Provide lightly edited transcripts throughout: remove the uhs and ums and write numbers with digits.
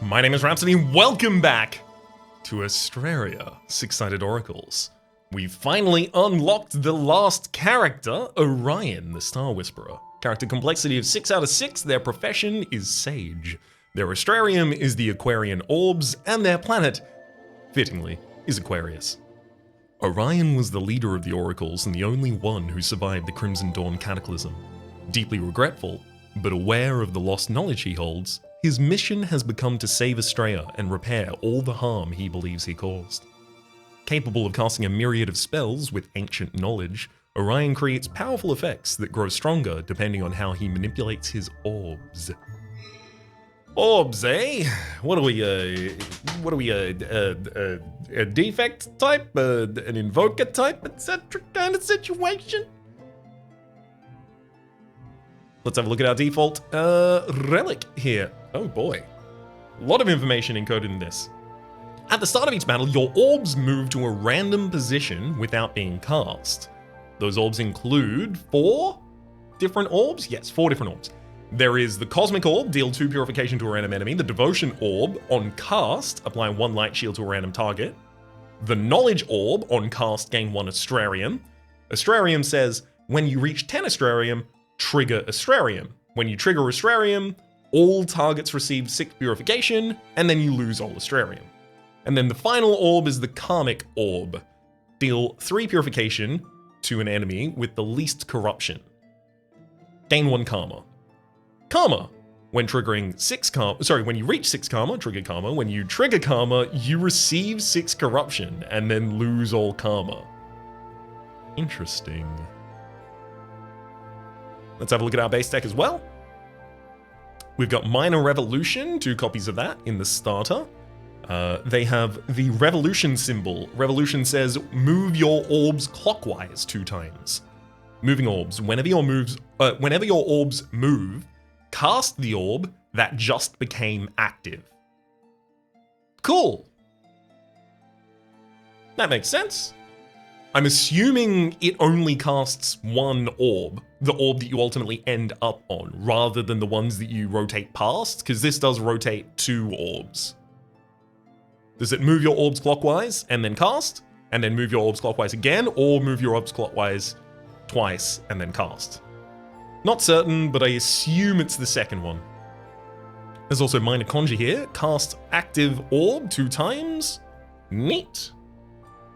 My name is Rhapsody, welcome back to Astrea, Six-Sided Oracles. We've finally unlocked the last character, Orion, the Star Whisperer. Character complexity of 6 out of 6, their profession is Sage. Their astrarium is the Aquarian Orbs, and their planet, fittingly, is Aquarius. Orion was the leader of the Oracles and the only one who survived the Crimson Dawn cataclysm. Deeply regretful, but aware of the lost knowledge he holds, his mission has become to save Astrea and repair all the harm he believes he caused. Capable of casting a myriad of spells with ancient knowledge, Orion creates powerful effects that grow stronger depending on how he manipulates his orbs. Orbs, eh? What are we, a defect type, an invoker type, etc. kind of situation? Let's have a look at our default relic here. Oh boy. A lot of information encoded in this. At the start of each battle, your orbs move to a random position without being cast. Those orbs include 4 different orbs? Yes, 4 different orbs. There is the Cosmic Orb, deal 2 purification to a random enemy. The Devotion Orb, on cast, apply 1 light shield to a random target. The Knowledge Orb, on cast, gain 1 Astrarium. Astrarium says, when you reach 10 Astrarium, trigger Astrarium. When you trigger Astrarium, all targets receive 6 purification, and then you lose all Astrarium. And then the final orb is the Karmic Orb. Deal 3 purification to an enemy with the least corruption. Gain 1 Karma. Karma. When triggering 6 Karma, when you reach 6 Karma, trigger Karma. When you trigger Karma, you receive 6 corruption, and then lose all Karma. Interesting. Let's have a look at our base deck as well. We've got Minor Revolution, 2 copies of that in the starter. They have the Revolution symbol. Revolution says, move your orbs clockwise 2 times. Moving orbs. Whenever your orbs move, cast the orb that just became active. Cool. That makes sense. I'm assuming it only casts 1 orb, the orb that you ultimately end up on, rather than the ones that you rotate past, because this does rotate 2 orbs. Does it move your orbs clockwise and then cast, and then move your orbs clockwise again, or move your orbs clockwise twice and then cast? Not certain, but I assume it's the second one. There's also Minor Conjure here, cast active orb 2 times. Neat.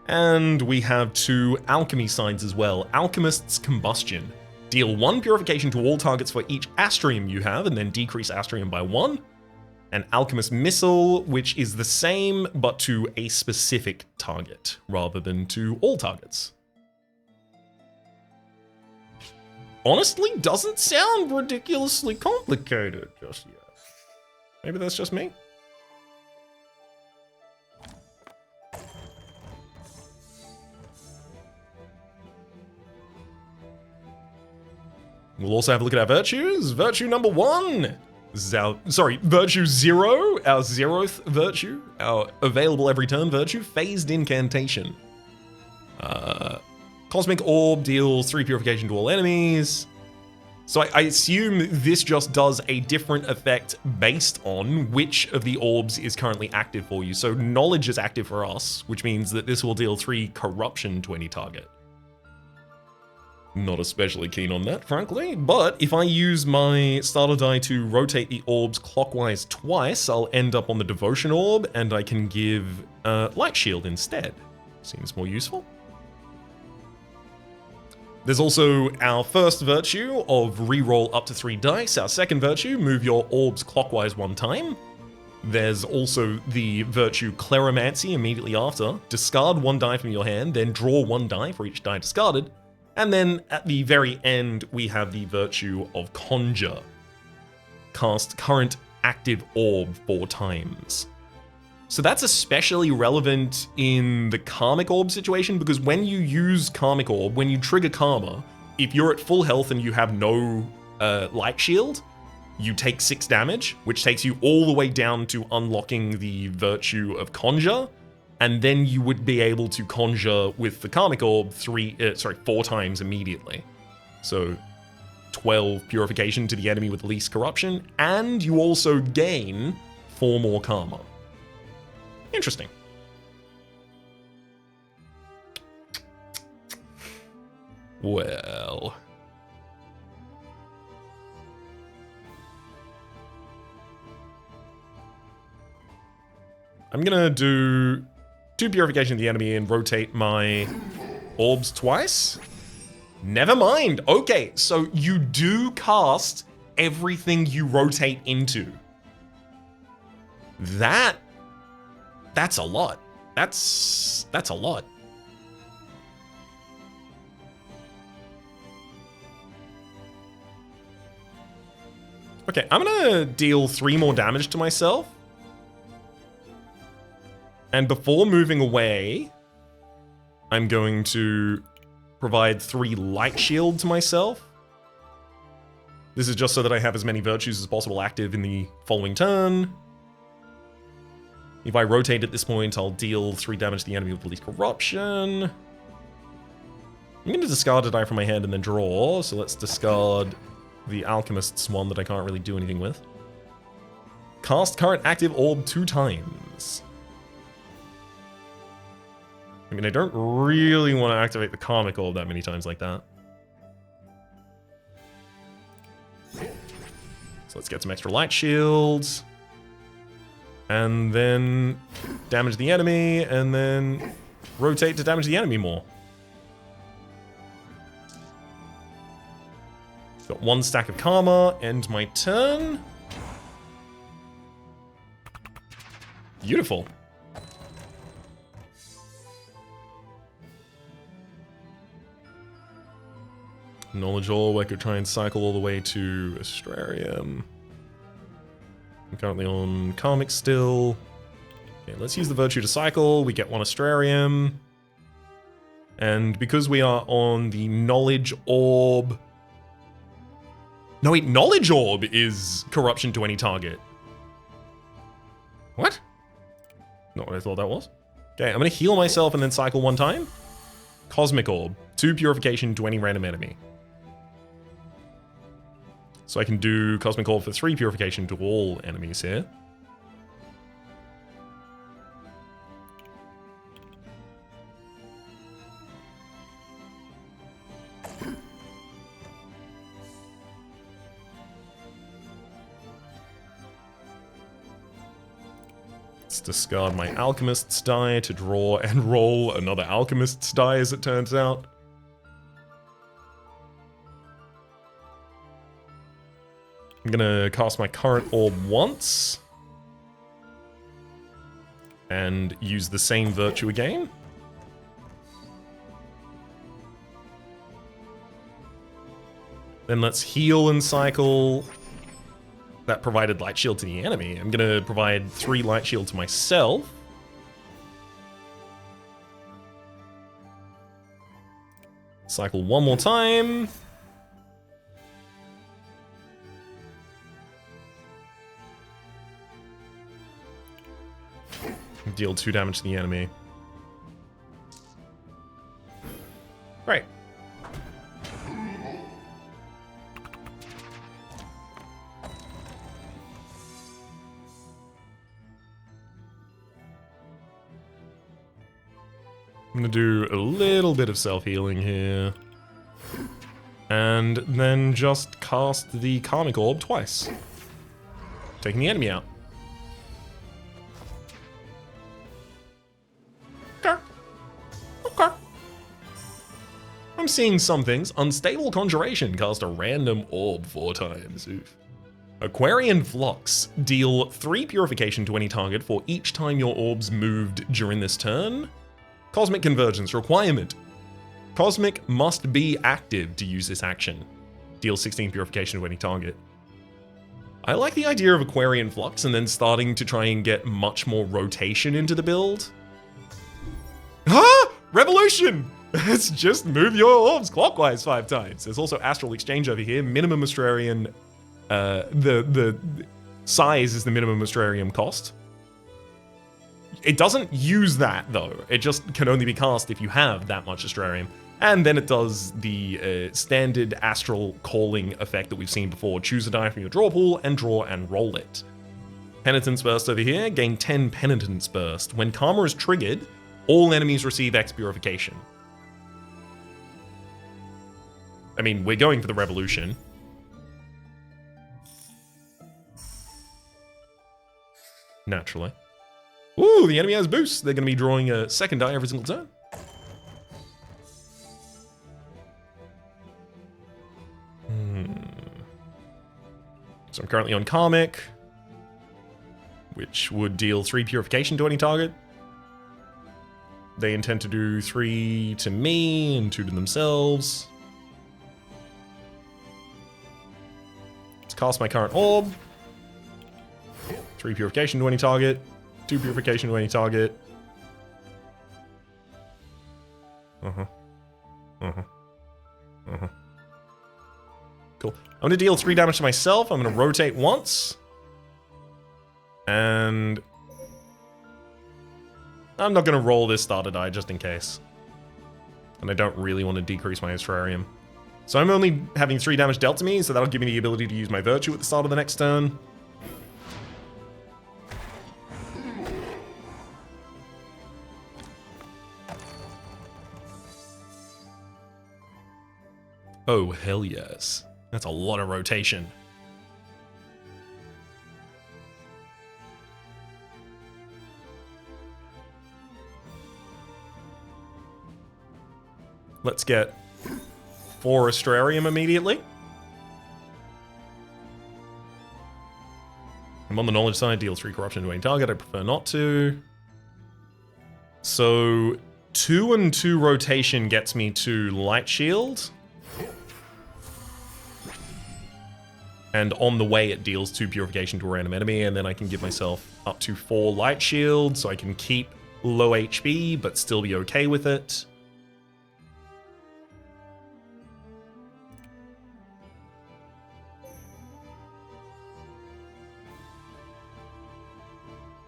And we have 2 alchemy signs as well. Alchemist's Combustion. Deal 1 purification to all targets for each astrium you have, and then decrease astrium by 1. An Alchemist Missile, which is the same, but to a specific target, rather than to all targets. Honestly, doesn't sound ridiculously complicated just yet. Maybe that's just me? We'll also have a look at our virtues. Virtue number 1. This is our, virtue 0, our 0th virtue. Our available every turn virtue, Phased Incantation. Cosmic Orb deals 3 purification to all enemies. So I assume this just does a different effect based on which of the orbs is currently active for you. So Knowledge is active for us, which means that this will deal 3 corruption to any target. Not especially keen on that, frankly, but if I use my starter die to rotate the orbs clockwise twice, I'll end up on the Devotion Orb, and I can give Light Shield instead. Seems more useful. There's also our first virtue of reroll up to 3 dice. Our second virtue, move your orbs clockwise 1 time. There's also the virtue Cleromancy immediately after. Discard 1 die from your hand, then draw 1 die for each die discarded. And then at the very end, we have the virtue of Conjure. Cast current active orb 4 times. So that's especially relevant in the Karmic Orb situation, because when you use Karmic Orb, when you trigger Karma, if you're at full health and you have no light shield, you take 6 damage, which takes you all the way down to unlocking the virtue of Conjure, and then you would be able to conjure with the Karmic Orb 4 times immediately. So 12 purification to the enemy with least corruption, and you also gain 4 more karma. Interesting. Well... I'm gonna do 2 purification of the enemy and rotate my orbs twice. Never mind. Okay, so you do cast everything you rotate into. That's a lot. That's a lot. Okay, I'm gonna deal 3 more damage to myself. And before moving away, I'm going to provide 3 light shield to myself. This is just so that I have as many virtues as possible active in the following turn. If I rotate at this point, I'll deal 3 damage to the enemy with the least corruption. I'm going to discard a die from my hand and then draw, so let's discard the Alchemist's one that I can't really do anything with. Cast current active orb 2 times. I mean, I don't really want to activate the Karmic Orb that many times like that. So let's get some extra light shields. And then damage the enemy, and then rotate to damage the enemy more. Got 1 stack of karma, end my turn. Beautiful. Knowledge Orb, I could try and cycle all the way to Astrea. I'm currently on Karmic still. Okay, let's use the Virtue to cycle. We get 1 Astrea. And because we are on the Knowledge Orb... No, wait, Knowledge Orb is corruption to any target. What? Not what I thought that was. Okay, I'm going to heal myself and then cycle 1 time. Cosmic Orb, 2 purification to any random enemy. So I can do Cosmic Orb for 3 purification to all enemies here. Let's discard my Alchemist's die to draw and roll another Alchemist's die, as it turns out. I'm gonna cast my current orb once. And use the same virtue again. Then let's heal and cycle. That provided light shield to the enemy. I'm gonna provide 3 light shield to myself. Cycle 1 more time. Deal 2 damage to the enemy. Right. I'm gonna do a little bit of self-healing here. And then just cast the Karmic Orb twice. Taking the enemy out. Okay. I'm seeing some things. Unstable Conjuration. Cast a random orb 4 times. Oof. Aquarian Flux. Deal 3 purification to any target for each time your orbs moved during this turn. Cosmic Convergence requirement. Cosmic must be active to use this action. Deal 16 purification to any target. I like the idea of Aquarian Flux and then starting to try and get much more rotation into the build. Ah! Revolution! Let's just move your orbs clockwise 5 times. There's also Astral Exchange over here. Minimum Astrarian. The size is the minimum Astrarian cost. It doesn't use that, though. It just can only be cast if you have that much Astrarium. And then it does the standard astral calling effect that we've seen before. Choose a die from your draw pool and draw and roll it. Penitence Burst over here, gain 10 Penitence Burst. When Karma is triggered, all enemies receive X Purification. I mean, we're going for the Revolution. Naturally. Ooh, the enemy has boost. They're going to be drawing a second die every single turn. So I'm currently on Karmic, which would deal 3 Purification to any target. They intend to do 3 to me and 2 to themselves. Let's cast my current orb. 3 Purification to any target. 2 Purification to any target. Cool. I'm going to deal 3 damage to myself. I'm going to rotate once. And I'm not going to roll this starter die just in case. And I don't really want to decrease my Astrarium. So I'm only having 3 damage dealt to me, so that'll give me the ability to use my Virtue at the start of the next turn. Oh, hell yes. That's a lot of rotation. Let's get 4 Astrarium immediately. I'm on the knowledge side, deal 3 corruption to any target. I prefer not to. So 2 and 2 rotation gets me to Light Shield. And on the way, it deals 2 Purification to a random enemy, and then I can give myself up to 4 Light Shield, so I can keep low HP, but still be okay with it.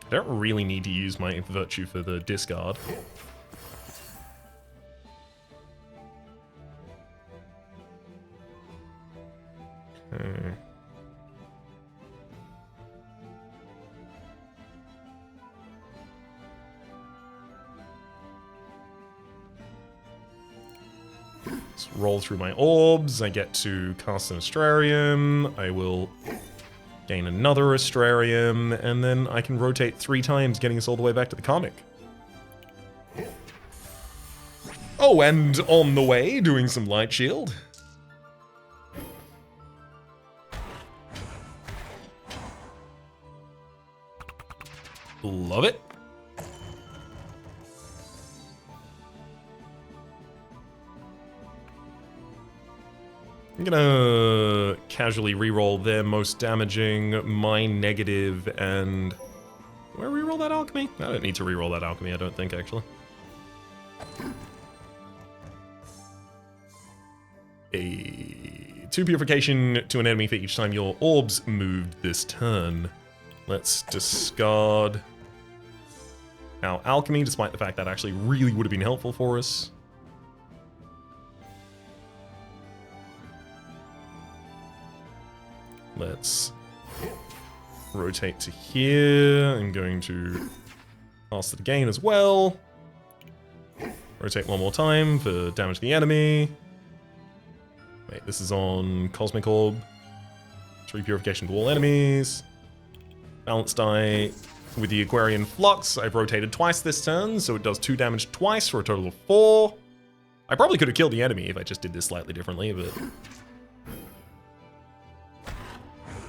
I don't really need to use my Virtue for the discard. Okay. Let's roll through my orbs. I get to cast an Astrarium. I will gain another Astrarium, and then I can rotate 3 times, getting us all the way back to the Karmic. Oh, and on the way, doing some Light Shield. Love it. I'm gonna casually reroll their most damaging, mine negative, and... Do I reroll that alchemy? I don't need to reroll that alchemy, I don't think, actually. A 2 purification to an enemy for each time your orbs moved this turn. Let's discard our alchemy, despite the fact that actually really would have been helpful for us. Let's rotate to here. I'm going to cast it again as well. Rotate one more time for damage to the enemy. Wait, this is on Cosmic Orb. 3 purification to all enemies. Balance die with the Aquarian Flux. I've rotated twice this turn, so it does 2 damage twice for a total of 4. I probably could have killed the enemy if I just did this slightly differently, but...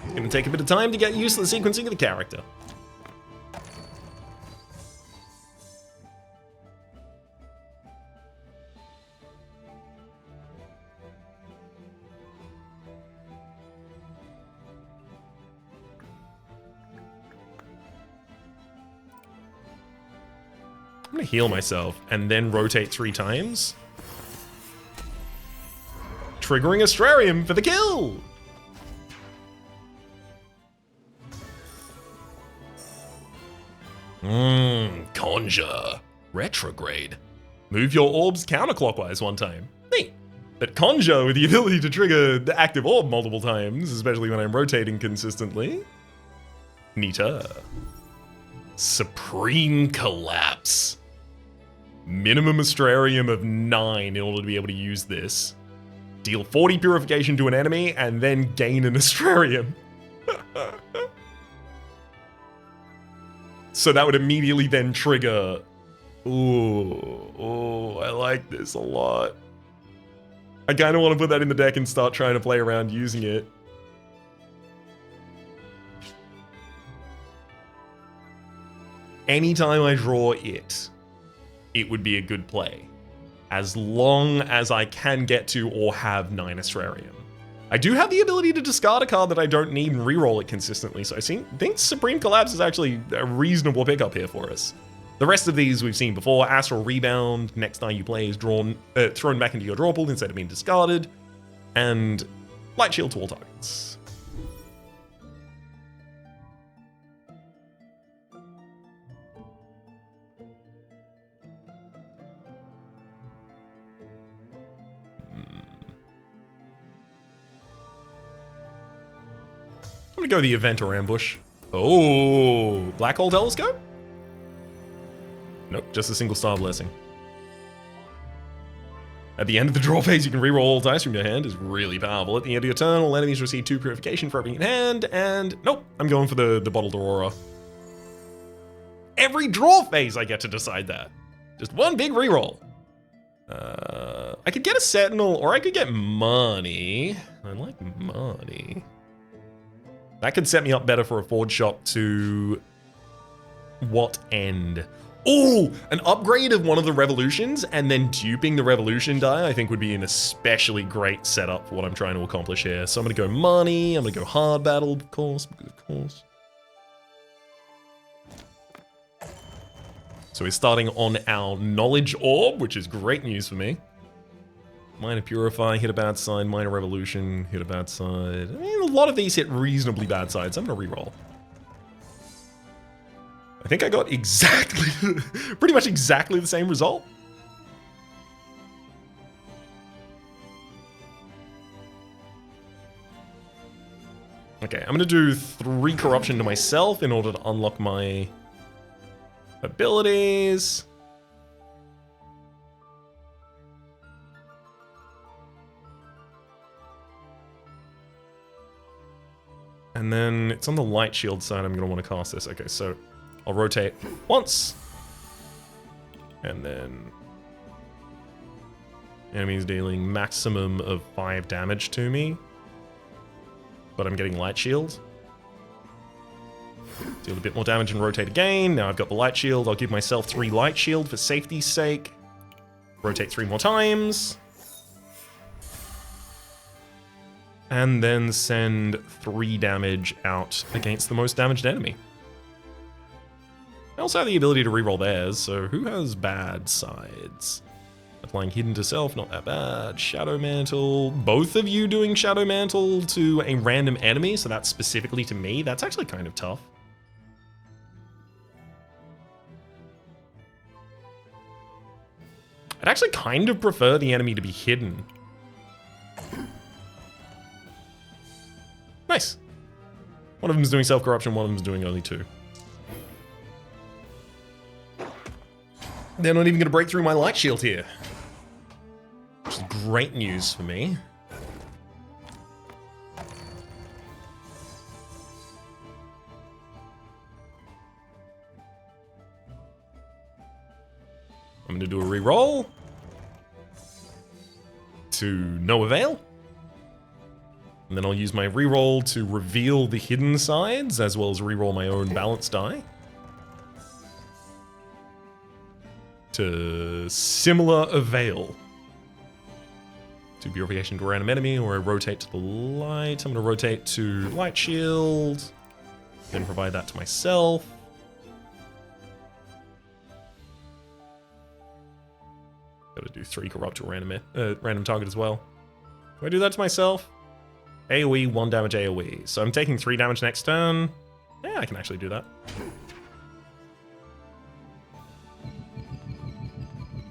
It's gonna take a bit of time to get used to the sequencing of the character. I'm gonna heal myself and then rotate 3 times. Triggering Astrarium for the kill! Conjure. Retrograde. Move your orbs counterclockwise one time. Neat. But Conjure with the ability to trigger the active orb multiple times, especially when I'm rotating consistently. Neater. Supreme Collapse. Minimum Astrarium of 9 in order to be able to use this. Deal 40 purification to an enemy and then gain an Astrarium. So that would immediately then trigger... Ooh, I like this a lot. I kind of want to put that in the deck and start trying to play around using it. Anytime I draw it, it would be a good play. As long as I can get to or have 9 Astrarium. I do have the ability to discard a card that I don't need and reroll it consistently, so I think Supreme Collapse is actually a reasonable pickup here for us. The rest of these we've seen before. Astral Rebound, next time you play is thrown back into your draw pool instead of being discarded. And Light Shield to all targets. I'm gonna go the Event or Ambush. Oh, Black Hole Telescope? Nope, just a single Star Blessing. At the end of the draw phase, you can reroll all dice from your hand. Is really powerful. At the end of your turn, all enemies receive 2 purification for every in hand, and nope, I'm going for the Bottled Aurora. Every draw phase, I get to decide that. Just one big reroll. I could get a Sentinel, or I could get money. I like money. That could set me up better for a forward shot to... what end? Oh, an upgrade of one of the revolutions and then duping the revolution die I think would be an especially great setup for what I'm trying to accomplish here. So I'm going to go money, I'm going to go hard battle, of course. So we're starting on our knowledge orb, which is great news for me. Minor Purify, hit a bad side. Minor Revolution, hit a bad side. I mean, a lot of these hit reasonably bad sides. I'm going to reroll. I think I got exactly, pretty much exactly the same result. Okay, I'm going to do 3 corruption to myself in order to unlock my abilities. And then it's on the light shield side I'm going to want to cast this. Okay, so I'll rotate once. And then enemies dealing maximum of 5 damage to me. But I'm getting light shield. Deal a bit more damage and rotate again. Now I've got the light shield. I'll give myself 3 light shield for safety's sake. Rotate 3 more times. And then send 3 damage out against the most damaged enemy. I also have the ability to reroll theirs, so who has bad sides? Applying Hidden to Self, not that bad. Shadow Mantle. Both of you doing Shadow Mantle to a random enemy, so that's specifically to me. That's actually kind of tough. I'd actually kind of prefer the enemy to be hidden. Nice. One of them is doing self-corruption, one of them is doing only 2. They're not even going to break through my light shield here. Which is great news for me. I'm going to do a reroll. To no avail. And then I'll use my reroll to reveal the hidden sides, as well as reroll my own balance die. To similar avail. 2 purification to a random enemy, or I rotate to the light. I'm going to rotate to light shield. Then provide that to myself. Got to do 3 corrupt to a random target as well. Do I do that to myself? AoE, 1 damage AoE. So I'm taking 3 damage next turn. Yeah, I can actually do that.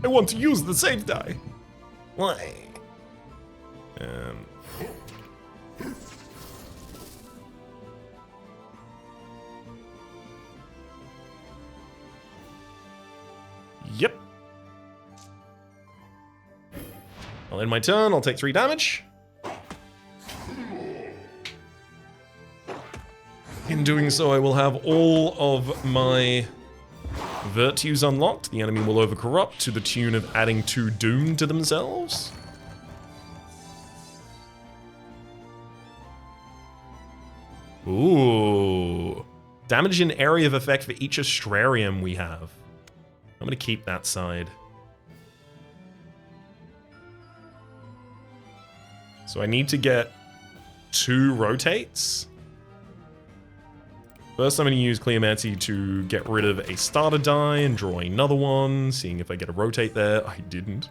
I want to use the save die. Why? Yep. I'll end my turn. I'll take 3 damage. In doing so, I will have all of my virtues unlocked. The enemy will overcorrupt to the tune of adding 2 doom to themselves. Ooh. Damage in area of effect for each Astrarium we have. I'm going to keep that side. So I need to get 2 rotates. First, I'm going to use Cleomancy to get rid of a starter die and draw another one, seeing if I get a rotate there. I didn't.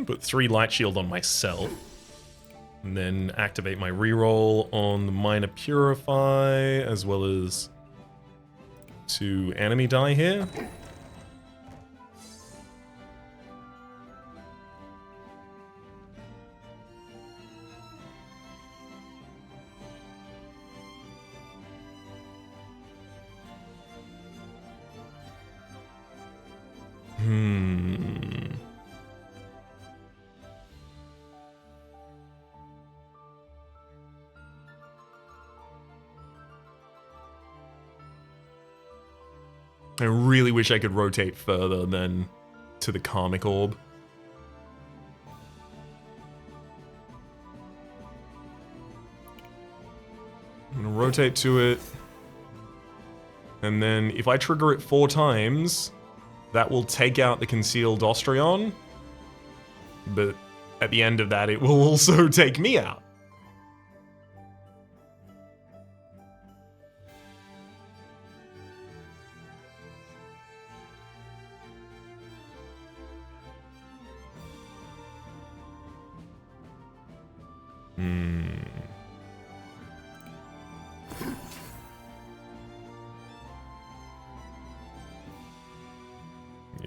Put 3 Light Shield on myself. And then activate my reroll on the Minor Purify, as well as 2 enemy die here. I really wish I could rotate further than to the Karmic Orb. I'm gonna rotate to it. And then if I trigger it 4 times, that will take out the concealed Ostreon. But at the end of that, it will also take me out.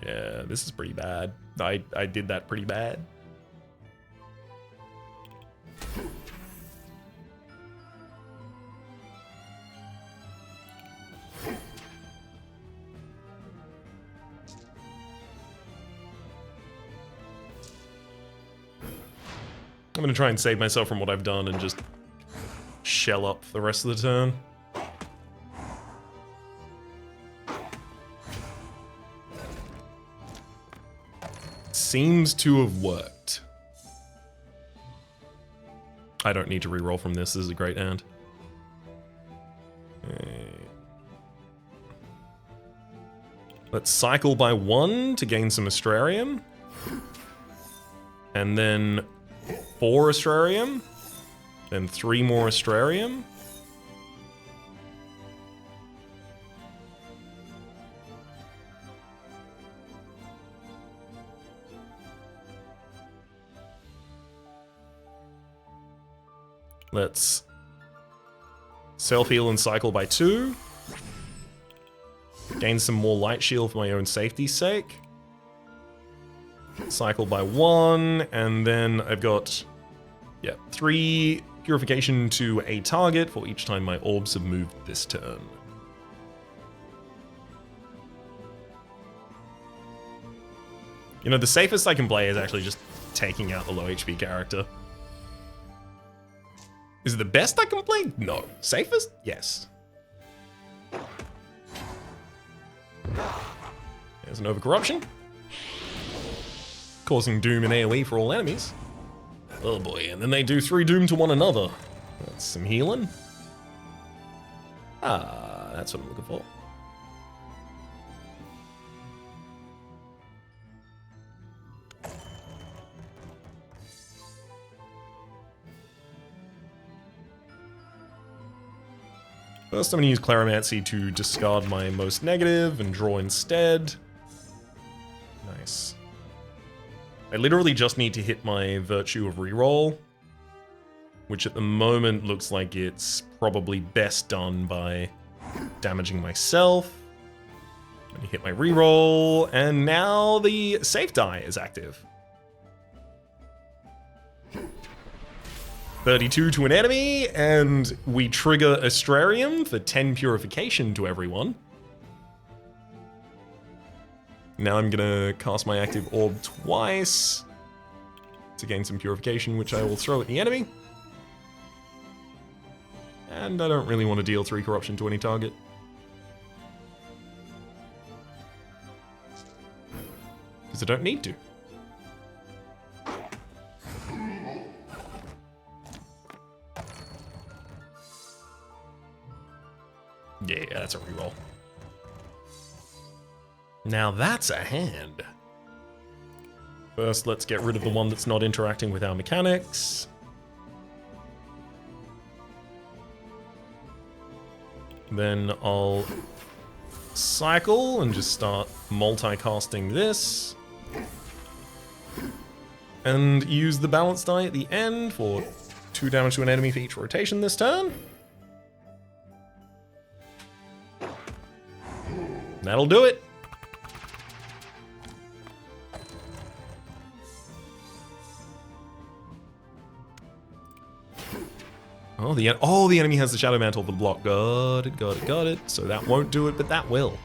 Yeah, this is pretty bad. I did that pretty bad. I'm gonna try and save myself from what I've done and just shell up the rest of the turn. Seems to have worked. I don't need to reroll from this. This is a great hand. Okay. Let's cycle by 1 to gain some Astrarium. And then 4 Astrarium. Then 3 more Astrarium. Let's self-heal and cycle by 2. Gain some more light shield for my own safety's sake. Cycle by 1, and then I've got, 3 purification to a target for each time my orbs have moved this turn. You know, the safest I can play is actually just taking out the low HP character. Is it the best I can play? No. Safest? Yes. There's an overcorruption. Causing doom and AoE for all enemies. Oh boy, and then they do 3 doom to one another. That's some healing. Ah, that's what I'm looking for. First, I'm going to use Claromancy to discard my most negative and draw instead. Nice. I literally just need to hit my Virtue of Reroll, which at the moment looks like it's probably best done by damaging myself. I'm going to hit my Reroll, and now the safe die is active. 32 to an enemy, and we trigger Astrarium for 10 purification to everyone. Now I'm gonna cast my active orb twice to gain some purification, which I will throw at the enemy. And I don't really want to deal 3 corruption to any target. Because I don't need to. Yeah, that's a reroll. Now that's a hand. First, let's get rid of the one that's not interacting with our mechanics. Then I'll cycle and just start multicasting this. And use the balance die at the end for 2 damage to an enemy for each rotation this turn. That'll do it. Oh, the enemy has the Shadow Mantle for the block. Got it. So that won't do it, but that will.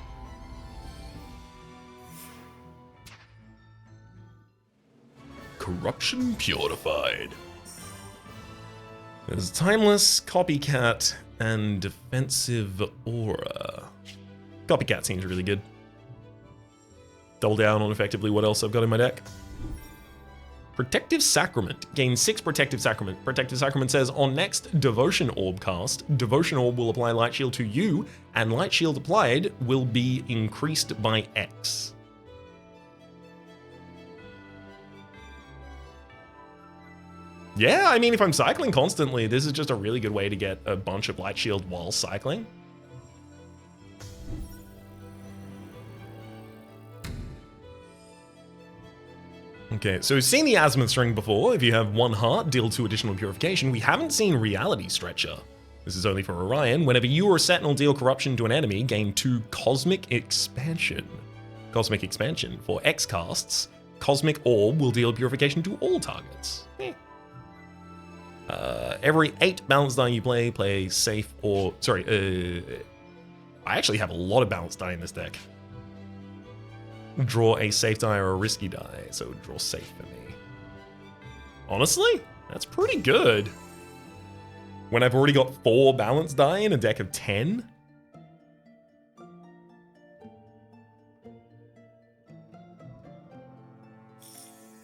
Corruption Purified. There's Timeless, Copycat, and Defensive Aura. Copycat seems really good. Double down on effectively what else I've got in my deck. Protective Sacrament. Gain 6 Protective Sacrament. Protective Sacrament says, on next Devotion Orb cast, Devotion Orb will apply Light Shield to you, and Light Shield applied will be increased by X. Yeah, I mean, if I'm cycling constantly, this is just a really good way to get a bunch of Light Shield while cycling. Okay, so we've seen the Azimuth Ring before. If you have 1 heart, deal 2 additional purification. We haven't seen Reality Stretcher. This is only for Orion. Whenever you or a Sentinel deal corruption to an enemy, gain 2 Cosmic Expansion. Cosmic Expansion. For X casts, Cosmic Orb will deal purification to all targets. Every 8 balance die you play safe or... Sorry, I actually have a lot of balance die in this deck. Draw a safe die or a risky die, so draw safe for me. Honestly, that's pretty good. When I've already got 4 balance die in a deck of 10.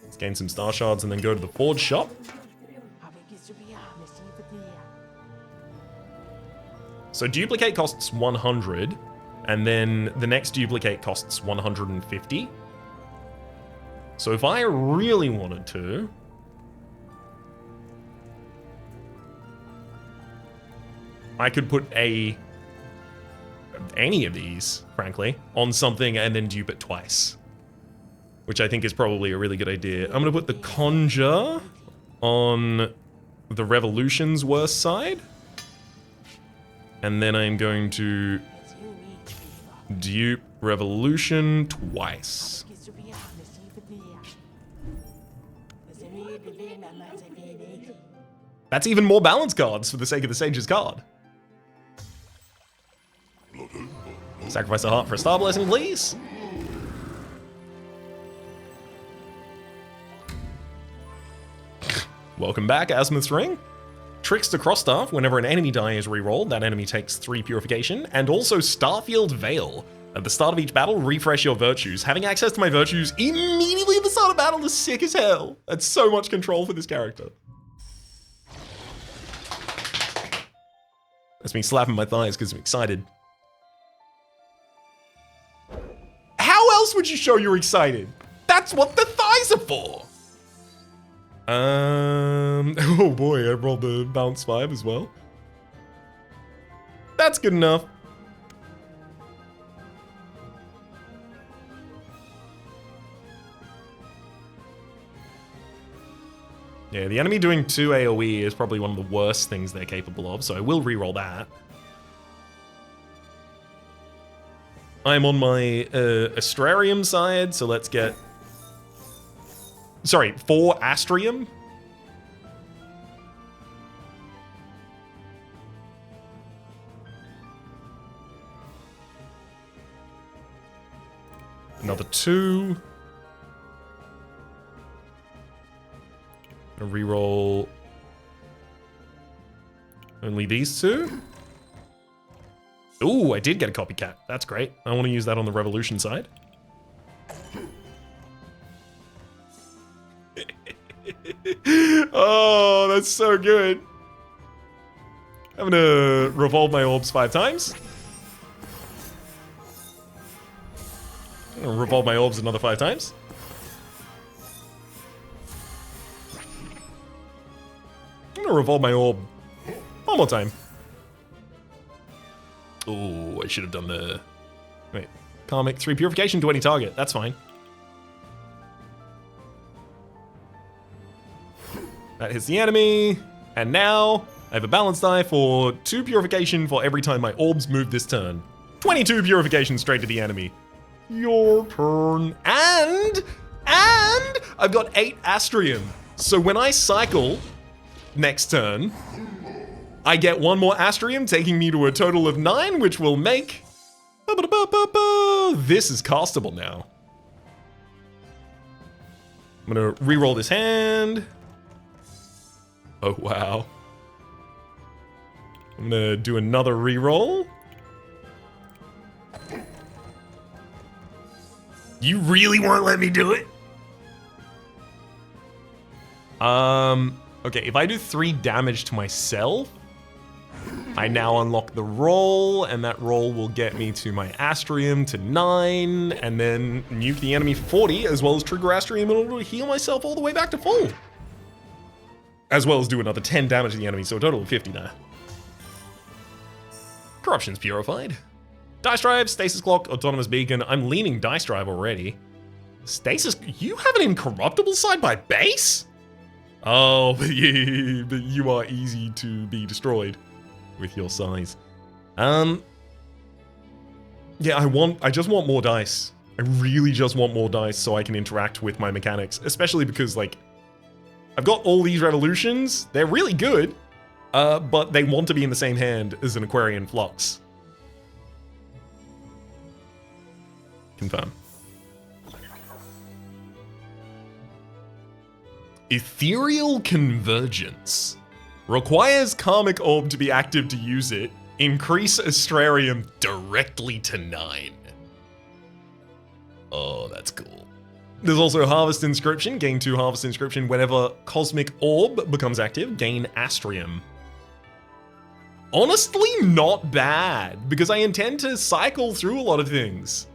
Let's gain some star shards and then go to the Forge shop. So duplicate costs 100. And then the next duplicate costs 150. So if I really wanted to... I could put any of these, frankly, on something and then dupe it twice. Which I think is probably a really good idea. I'm going to put the Conjure on the Revolution's worst side. And then I'm going to... dupe Revolution twice. That's even more balance cards for the sake of the Sage's card. Sacrifice a heart for a star blessing, please. Welcome back, Azimuth's Ring. Trickster Crossstaff, whenever an enemy die is rerolled, that enemy takes 3 purification, and also Starfield Veil. At the start of each battle, refresh your virtues. Having access to my virtues immediately at the start of battle is sick as hell. That's so much control for this character. That's me slapping my thighs because I'm excited. How else would you show you're excited? That's what the thighs are for. Oh boy, I rolled the bounce 5 as well. That's good enough. Yeah, the enemy doing 2 AoE is probably one of the worst things they're capable of, so I will reroll that. I'm on my Astrarium side, so let's get... Sorry, 4 Astrium. 2. Gonna reroll only these 2. Ooh, I did get a copycat. That's great. I want to use that on the revolution side. Oh, that's so good. I'm gonna revolve my orbs 5 times. I'm gonna revolve my orbs another 5 times. I'm gonna revolve my orb one more time. Oh, I should have done the... Wait. Karmic 3 purification to any target. That's fine. That hits the enemy. And now I have a balance die for 2 purification for every time my orbs move this turn. 22 purification straight to the enemy. Your turn. And I've got 8 Astrium. So when I cycle next turn, I get 1 more Astrium, taking me to a total of 9, which will make... This is castable now. I'm gonna re-roll this hand. Oh, wow. I'm gonna do another re-roll. You really won't let me do it? Okay, if I do 3 damage to myself, I now unlock the roll, and that roll will get me to my Astrium to 9, and then nuke the enemy for 40, as well as trigger Astrium in order to heal myself all the way back to full. As well as do another 10 damage to the enemy, so a total of 50 there. Corruption's purified. Dice Drive, Stasis Clock, Autonomous Beacon. I'm leaning Dice Drive already. Stasis, you have an incorruptible side by base? Oh, but you are easy to be destroyed with your size. Yeah, I just want more dice. I really just want more dice so I can interact with my mechanics, especially because, like, I've got all these revolutions. They're really good, but they want to be in the same hand as an Aquarian Flux. Confirm. Ethereal Convergence. Requires Karmic Orb to be active to use it. Increase Astrarium directly to 9. Oh, that's cool. There's also Harvest Inscription. Gain 2 Harvest Inscription whenever Cosmic Orb becomes active. Gain Astrium. Honestly, not bad, because I intend to cycle through a lot of things.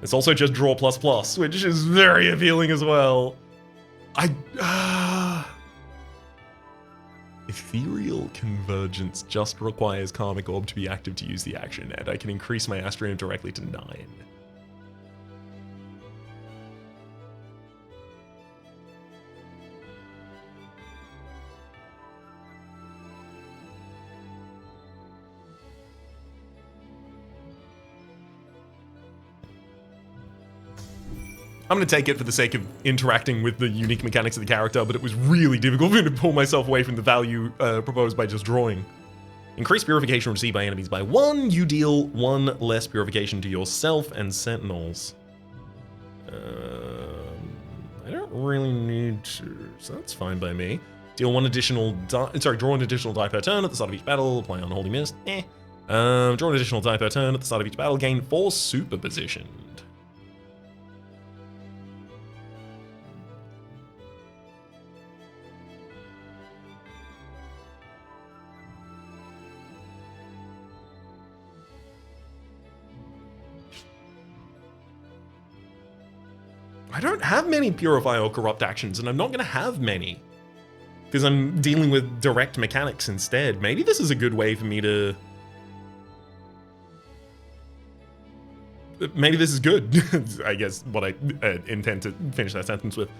It's also just draw ++, which is very appealing as well. Ethereal Convergence just requires Karmic Orb to be active to use the action, and I can increase my Astrium directly to 9. I'm going to take it for the sake of interacting with the unique mechanics of the character, but it was really difficult for me to pull myself away from the value proposed by just drawing. Increase purification received by enemies by 1. You deal 1 less purification to yourself and sentinels. I don't really need to, so that's fine by me. Deal 1 additional draw an additional die per turn at the start of each battle. Apply Unholy Mist. Draw an additional die per turn at the start of each battle. Gain 4 superposition. I don't have many Purify or Corrupt actions, and I'm not going to have many. Because I'm dealing with direct mechanics instead. Maybe this is a good way for me to... Maybe this is good. I guess what I intend to finish that sentence with.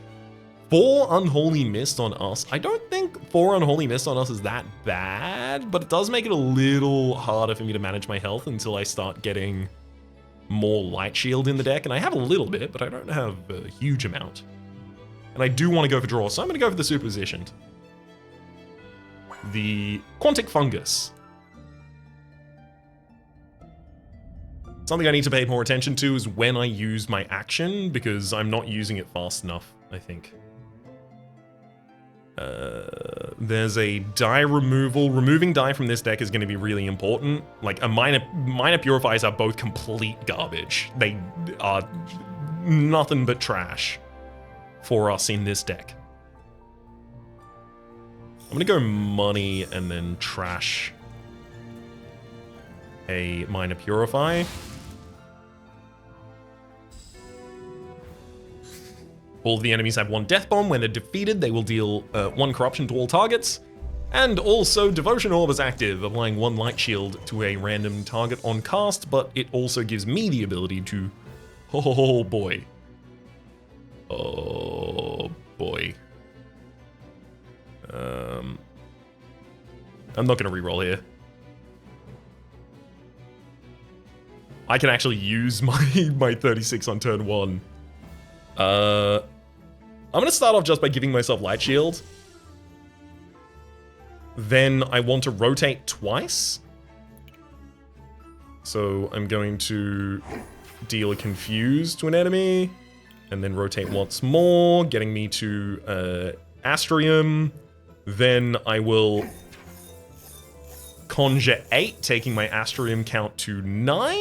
4 Unholy Mist on us. I don't think 4 Unholy Mist on us is that bad, but it does make it a little harder for me to manage my health until I start getting more Light Shield in the deck, and I have a little bit, but I don't have a huge amount. And I do want to go for draw, so I'm going to go for the superpositioned. The Quantic Fungus. Something I need to pay more attention to is when I use my action, because I'm not using it fast enough, I think. There's a die removal. Removing die from this deck is going to be really important. Like, minor purifiers are both complete garbage. They are nothing but trash for us in this deck. I'm going to go money and then trash a minor purify. All of the enemies have one death bomb. When they're defeated, they will deal 1 corruption to all targets. And also, Devotion Orb is active, applying 1 light shield to a random target on cast, but it also gives me the ability to... Oh boy. Oh boy. I'm not going to reroll here. I can actually use my 36 on turn 1. I'm going to start off just by giving myself Light Shield. Then I want to rotate twice. So I'm going to deal a Confuse to an enemy, and then rotate once more, getting me to Astrea. Then I will Conjure 8, taking my Astrea count to 9.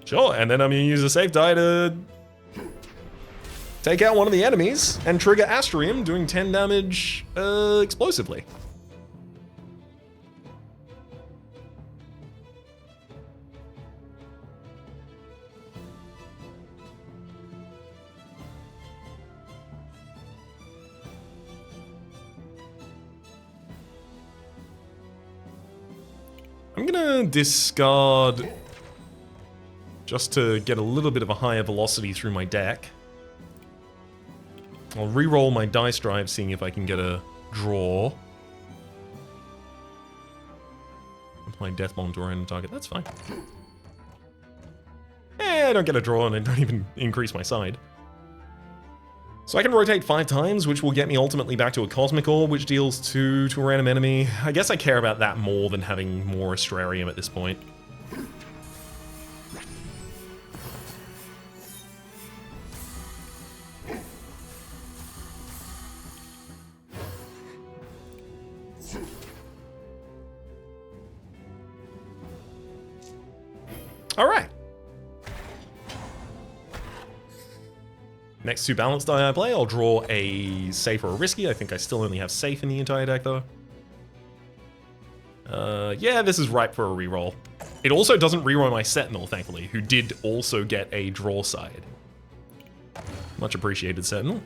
Sure, and then I'm going to use a safe die to take out one of the enemies and trigger Astrea, doing 10 damage explosively. I'm going to discard just to get a little bit of a higher velocity through my deck. I'll re-roll my dice drive, seeing if I can get a draw. Apply Death Bomb to a random target, that's fine. I don't get a draw and I don't even increase my side. So I can rotate 5 times, which will get me ultimately back to a Cosmic Orb, which deals 2 to a random enemy. I guess I care about that more than having more Astrarium at this point. All right. Next 2 balance die I play, I'll draw a safe or a risky. I think I still only have safe in the entire deck, though. Yeah, this is ripe for a reroll. It also doesn't reroll my Sentinel, thankfully, who did also get a draw side. Much appreciated, Sentinel.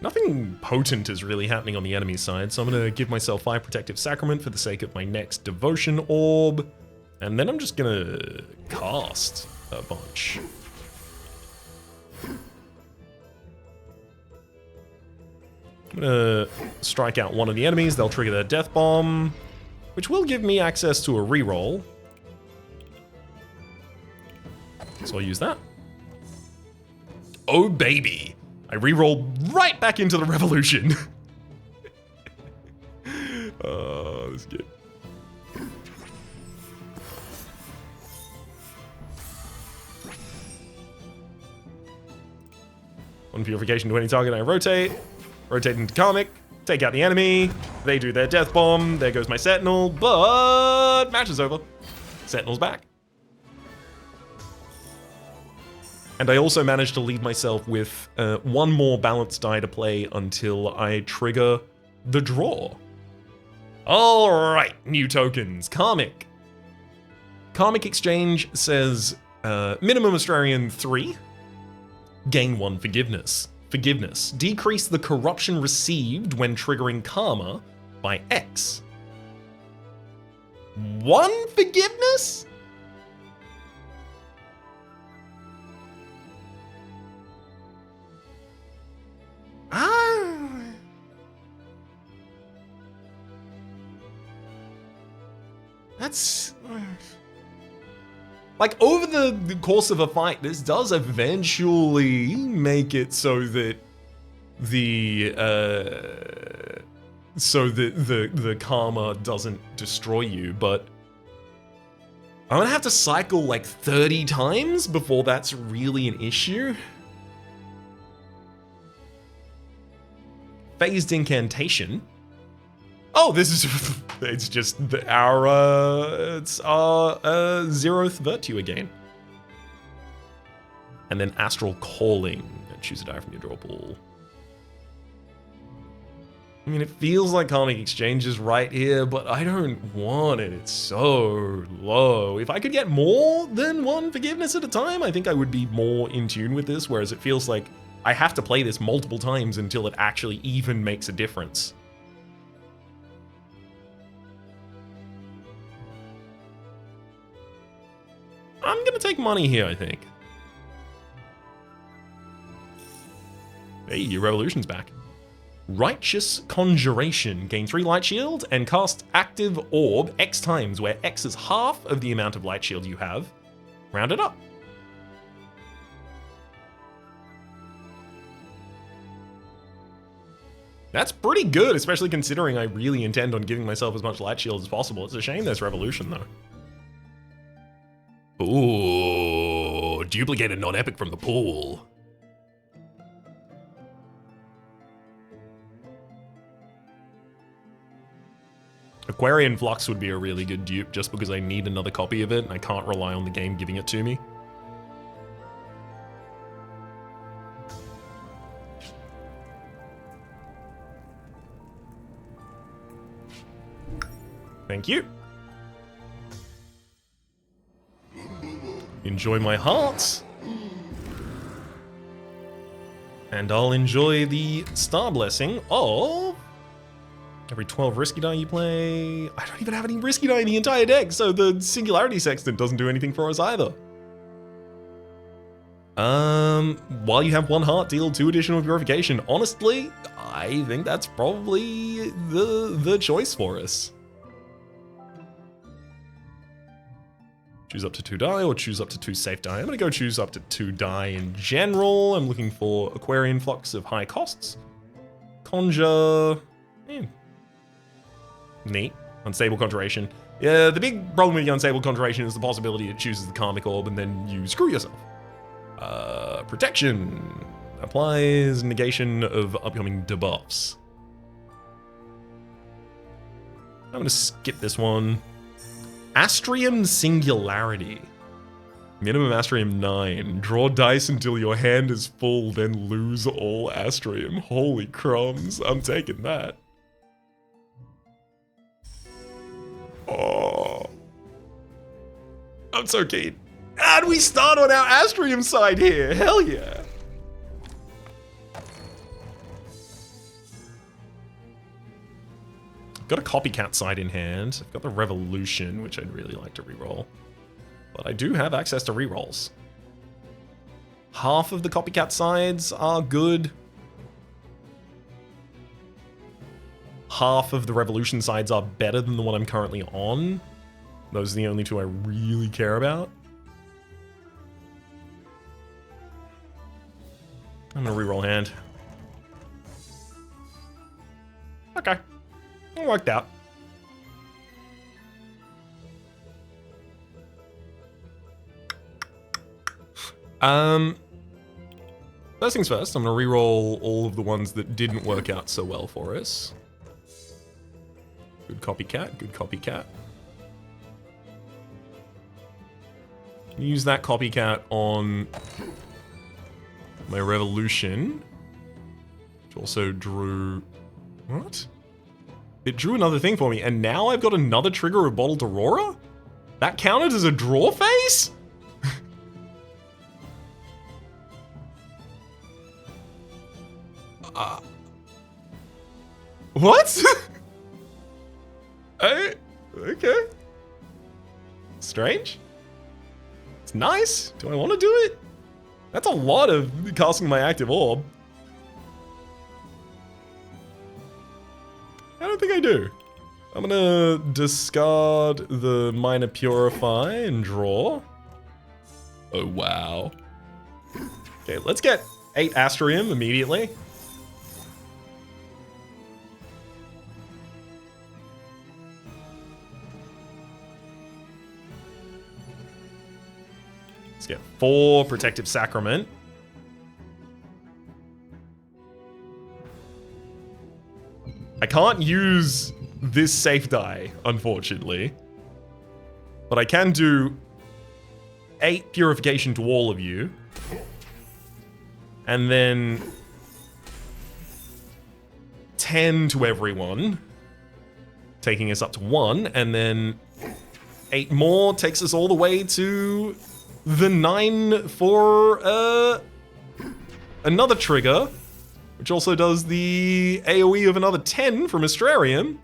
Nothing potent is really happening on the enemy side, so I'm going to give myself 5 Protective Sacrament for the sake of my next Devotion Orb, and then I'm just going to cast a bunch. I'm going to strike out one of the enemies, they'll trigger their Death Bomb, which will give me access to a reroll. So I'll use that. Oh baby! I reroll right back into the Revolution. Oh, this is good. One purification to any target I rotate. Rotate into Karmic. Take out the enemy. They do their Death Bomb. There goes my Sentinel. But match is over. Sentinel's back. And I also managed to leave myself with 1 more balance die to play until I trigger the draw. Alright, new tokens. Karmic. Karmic Exchange says minimum Astrarian 3. Gain 1 forgiveness. Forgiveness. Decrease the corruption received when triggering karma by X. 1 forgiveness? That's... Like, over the course of a fight, this does eventually make it so that the karma doesn't destroy you, but I'm gonna have to cycle like 30 times before that's really an issue. Phased incantation. Oh, this is, it's just our 0th virtue again. And then astral calling. Choose a die from your draw pool. I mean, it feels like karmic exchange is right here, but I don't want it. It's so low. If I could get more than one forgiveness at a time, I think I would be more in tune with this, whereas it feels like I have to play this multiple times until it actually even makes a difference. I'm gonna take money here, I think. Hey, your revolution's back. Righteous Conjuration. Gain 3 light shield and cast active orb X times, where X is half of the amount of light shield you have. Round it up. That's pretty good, especially considering I really intend on giving myself as much light shield as possible. It's a shame there's revolution, though. Ooh, duplicated non-epic from the pool. Aquarian Flux would be a really good dupe just because I need another copy of it and I can't rely on the game giving it to me. Thank you. Enjoy my hearts. And I'll enjoy the star blessing of every 12 risky die you play. I don't even have any risky die in the entire deck, so the Singularity Sextant doesn't do anything for us either. While you have 1 heart, deal 2 additional purification. Honestly, I think that's probably the choice for us. Choose up to 2 die or choose up to 2 safe die. I'm gonna go choose up to 2 die in general. I'm looking for Aquarian Flux of high costs. Conjure. Neat. Unstable Conjuration. Yeah, the big problem with the Unstable Conjuration is the possibility it chooses the Karmic Orb and then you screw yourself. Protection. Applies negation of upcoming debuffs. I'm gonna skip this one. Astrium Singularity. Minimum Astrium 9. Draw dice until your hand is full, then lose all Astrium. Holy crumbs, I'm taking that. Oh. I'm so keen. And we start on our Astrium side here, hell yeah. Got a copycat side in hand. I've got the revolution, which I'd really like to reroll. But I do have access to rerolls. Half of the copycat sides are good. Half of the revolution sides are better than the one I'm currently on. Those are the only 2 I really care about. I'm gonna reroll hand. Okay. It worked out. First things first, I'm gonna reroll all of the ones that didn't work out so well for us. Good copycat, good copycat. Use that copycat on my revolution, which also drew... What? It drew another thing for me, and now I've got another trigger of Bottled Aurora? That counted as a draw phase? What? Okay. Strange. It's nice. Do I want to do it? That's a lot of casting my active orb. I don't think I do. I'm gonna discard the Minor Purify and draw. Oh, wow. Okay, let's get 8 Astrium immediately. Let's get 4 Protective Sacrament. I can't use this safe die, unfortunately. But I can do 8 Purification to all of you. And then 10 to everyone. Taking us up to 1. And then 8 more takes us all the way to the 9 for another trigger. Which also does the AoE of another 10 from Astrea.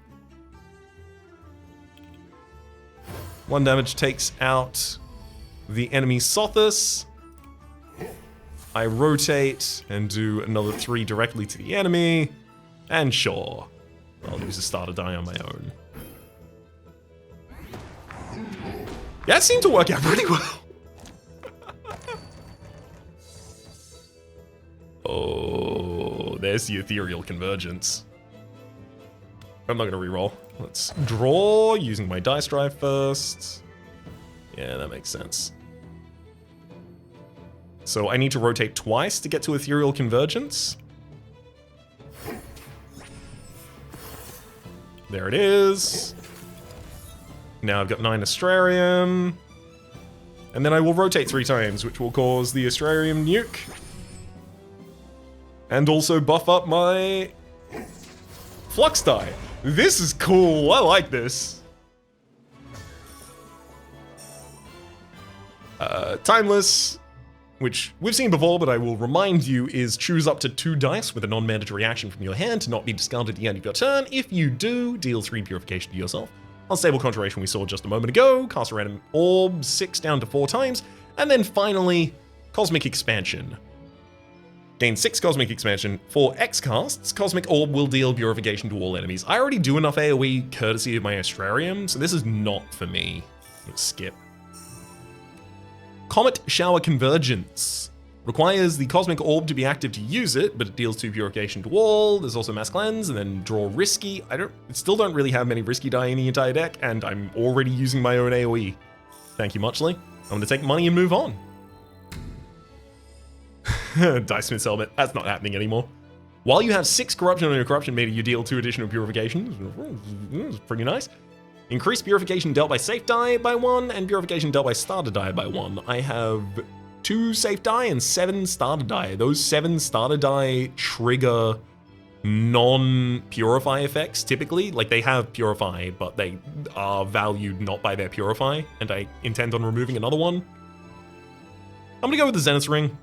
1 damage takes out the enemy Sothis. I rotate and do another 3 directly to the enemy. And sure, I'll use a starter die on my own. Yeah, it seemed to work out pretty well. Oh, there's the Ethereal Convergence. I'm not gonna reroll. Let's draw using my dice drive first. Yeah, that makes sense. So I need to rotate twice to get to Ethereal Convergence. There it is. Now I've got 9 Astrarium. And then I will rotate 3 times, which will cause the Astrarium nuke. And also buff up my Flux die. This is cool, I like this. Timeless, which we've seen before, but I will remind you, is choose up to 2 dice with a non-mandatory action from your hand to not be discarded at the end of your turn. If you do, deal 3 purification to yourself. Unstable Conjuration we saw just a moment ago, cast a random orb 6 down to 4 times, and then finally, Cosmic Expansion. Gain 6 Cosmic Expansion. For X casts, Cosmic Orb will deal Purification to all enemies. I already do enough AoE courtesy of my Astrarium, so this is not for me. Let's skip. Comet Shower Convergence. Requires the Cosmic Orb to be active to use it, but it deals 2 Purification to all. There's also Mass Cleanse, and then draw Risky. I still don't really have many Risky die in the entire deck, and I'm already using my own AoE. Thank you, Muchly. I'm gonna take money and move on. Dicemith's Helmet, that's not happening anymore. While you have 6 Corruption on your Corruption meter, you deal 2 additional Purifications. That's pretty nice. Increase Purification dealt by safe die by 1, and Purification dealt by starter die by 1. I have 2 safe die and 7 starter die. Those 7 starter die trigger non-purify effects, typically. Like, they have purify, but they are valued not by their purify, and I intend on removing another one. I'm gonna go with the Zenith's Ring.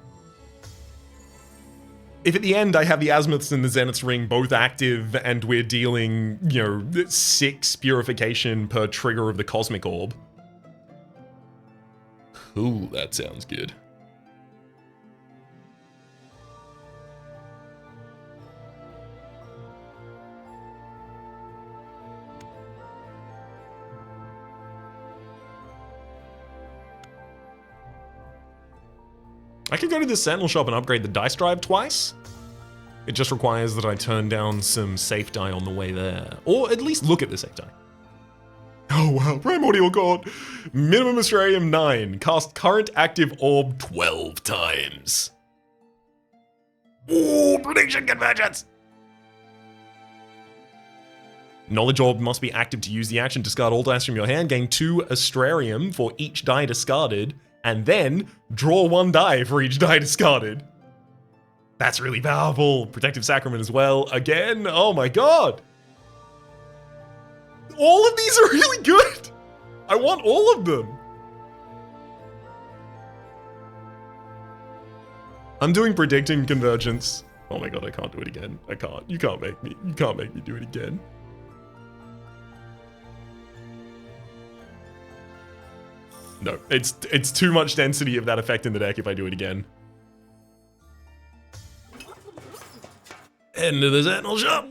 If at the end I have the Azimuths and the Zenith's Ring both active and we're dealing, 6 purification per trigger of the Cosmic Orb. Cool, that sounds good. I could go to the Sentinel shop and upgrade the dice drive twice. It just requires that I turn down some safe die on the way there. Or at least look at the safe die. Oh wow, Primordial Chord. Minimum Astrarium 9. Cast current active orb 12 times. Ooh, prediction convergence! Knowledge Orb must be active to use the action. Discard all dice from your hand. Gain 2 Astrarium for each die discarded. And then draw 1 die for each die discarded. That's really powerful. Protective Sacrament as well. Again, oh my god. All of these are really good. I want all of them. I'm doing predicting convergence. Oh my god, I can't do it again. I can't. You can't make me do it again. No, it's too much density of that effect in the deck if I do it again. End of the Sentinel shop.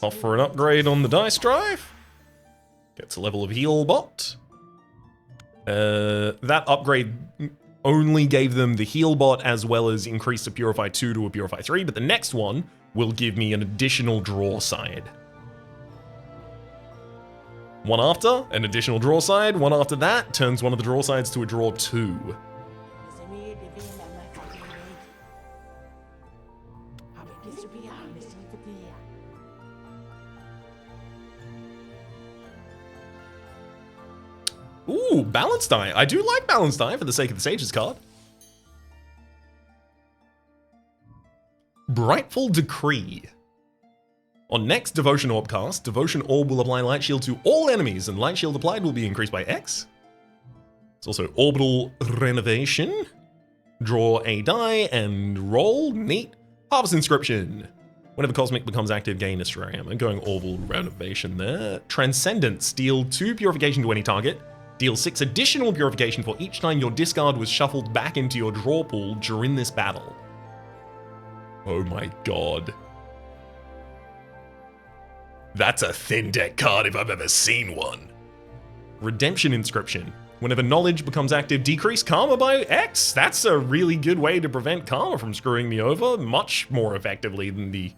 Off for an upgrade on the dice drive. Gets a level of heal bot. That upgrade only gave them the heal bot as well as increased a Purify 2 to a Purify 3, but the next one will give me an additional draw side. One after, an additional draw side. One after that, turns one of the draw sides to a draw 2. Ooh, Balanced Die. I do like Balanced Die for the sake of the Sage's card. Brightful Decree. On next Devotion Orb cast, Devotion Orb will apply Light Shield to all enemies, and Light Shield applied will be increased by X. It's also Orbital Renovation. Draw a die and roll. Neat. Harvest Inscription. Whenever Cosmic becomes active, gain Astrea. I'm going Orbital Renovation there. Transcendence. Deal 2 Purification to any target. Deal 6 additional Purification for each time your discard was shuffled back into your draw pool during this battle. Oh my god. That's a thin deck card if I've ever seen one. Redemption Inscription. Whenever knowledge becomes active, decrease karma by X. That's a really good way to prevent karma from screwing me over, much more effectively than the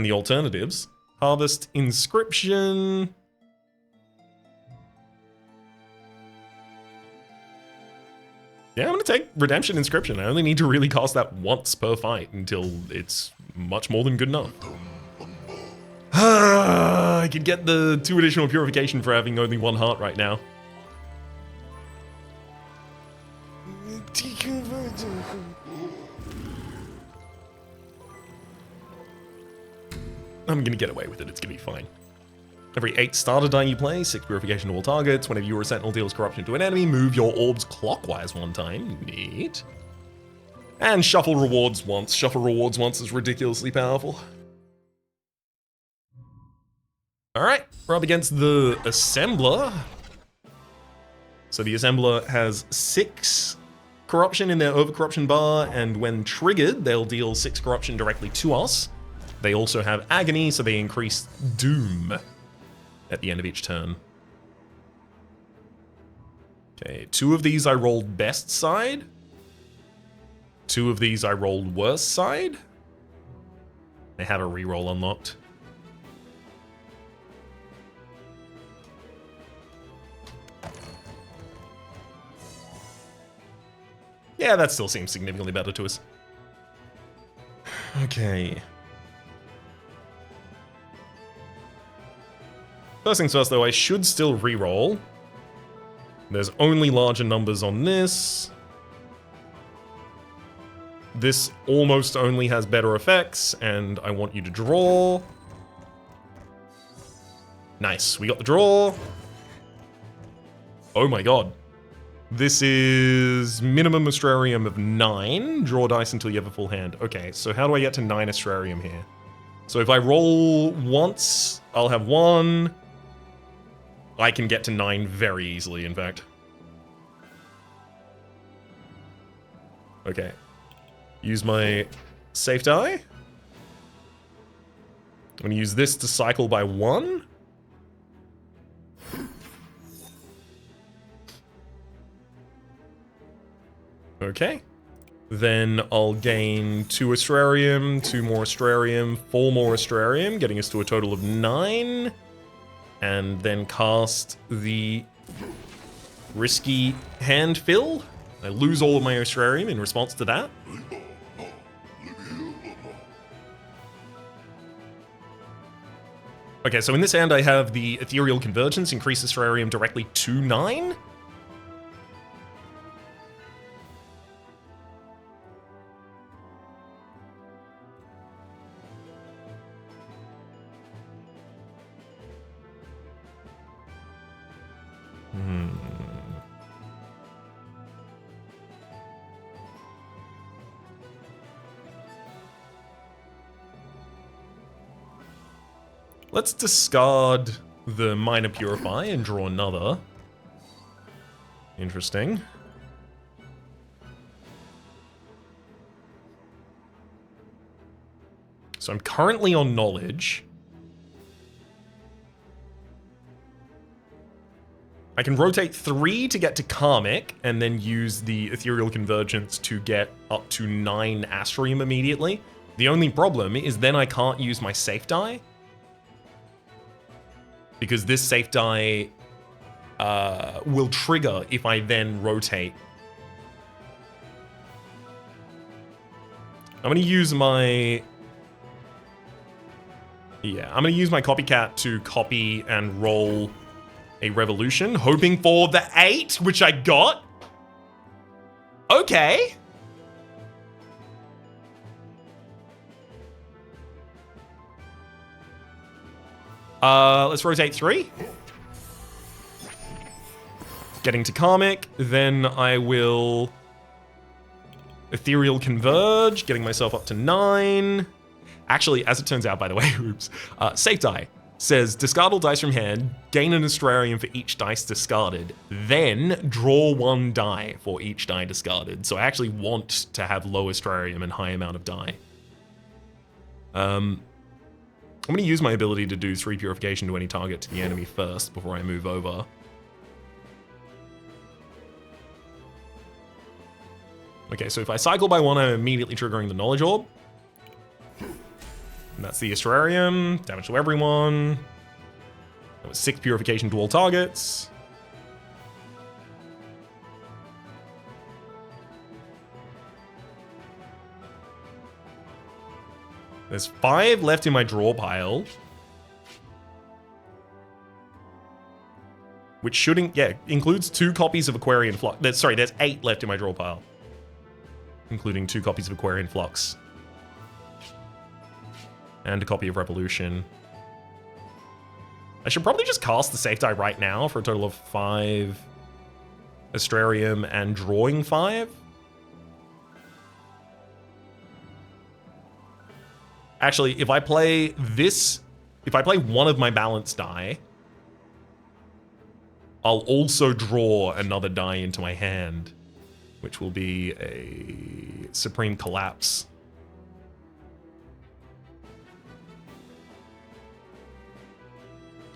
alternatives. Harvest Inscription. Yeah, I'm gonna take Redemption Inscription. I only need to really cast that once per fight until it's much more than good enough. I could get the 2 additional Purification for having only 1 heart right now. I'm gonna get away with it, it's gonna be fine. Every 8 starter die you play, 6 Purification to all targets. Whenever you or a Sentinel deals corruption to an enemy, move your orbs clockwise 1 time. Neat. And shuffle rewards once. Shuffle rewards once is ridiculously powerful. Alright, we're up against the Assembler. So the Assembler has 6 corruption in their overcorruption bar, and when triggered, they'll deal 6 corruption directly to us. They also have Agony, so they increase Doom at the end of each turn. Okay, 2 of these I rolled best side. 2 of these I rolled worst side. They have a reroll unlocked. Yeah, that still seems significantly better to us. Okay. First things first, though, I should still reroll. There's only larger numbers on this. This almost only has better effects, and I want you to draw. Nice, we got the draw. Oh my god. This is minimum Astrarium of 9. Draw dice until you have a full hand. Okay, so how do I get to 9 Astrarium here? So if I roll once, I'll have 1. I can get to 9 very easily, in fact. Okay. Use my safe die. I'm going to use this to cycle by 1. Okay. Then I'll gain 2 Astrarium, 2 more Astrarium, 4 more Astrarium, getting us to a total of 9. And then cast the risky hand fill. I lose all of my Astrarium in response to that. Okay, so in this hand I have the Ethereal Convergence, increase Astrarium directly to 9. Let's discard the Minor Purify and draw another. Interesting. So I'm currently on knowledge. I can rotate 3 to get to Karmic, and then use the Ethereal Convergence to get up to 9 Astrium immediately. The only problem is then I can't use my safe die. Because this safe die will trigger if I then rotate. I'm gonna use my... Yeah, I'm gonna use my copycat to copy and roll a revolution, hoping for the 8, which I got. Okay. Let's rotate 3. Getting to Karmic, then I will Ethereal Converge, getting myself up to 9. Actually, as it turns out, by the way, oops, safe die says discard all dice from hand, gain an Astrarium for each dice discarded, then draw 1 die for each die discarded. So I actually want to have low Astrarium and high amount of die. I'm going to use my ability to do 3 purification to any target to the enemy first before I move over. Okay, so if I cycle by 1, I'm immediately triggering the Knowledge Orb. And that's the Astrarium. Damage to everyone. That was 6 purification to all targets. There's 5 left in my draw pile. Which shouldn't, yeah, includes 2 copies of Aquarian Flux. Sorry, there's 8 left in my draw pile. Including 2 copies of Aquarian Flux. And a copy of Revolution. I should probably just cast the safe die right now for a total of 5 Astrarium and drawing 5. Actually, if I play this, if I play one of my balance die, I'll also draw another die into my hand, which will be a Supreme Collapse.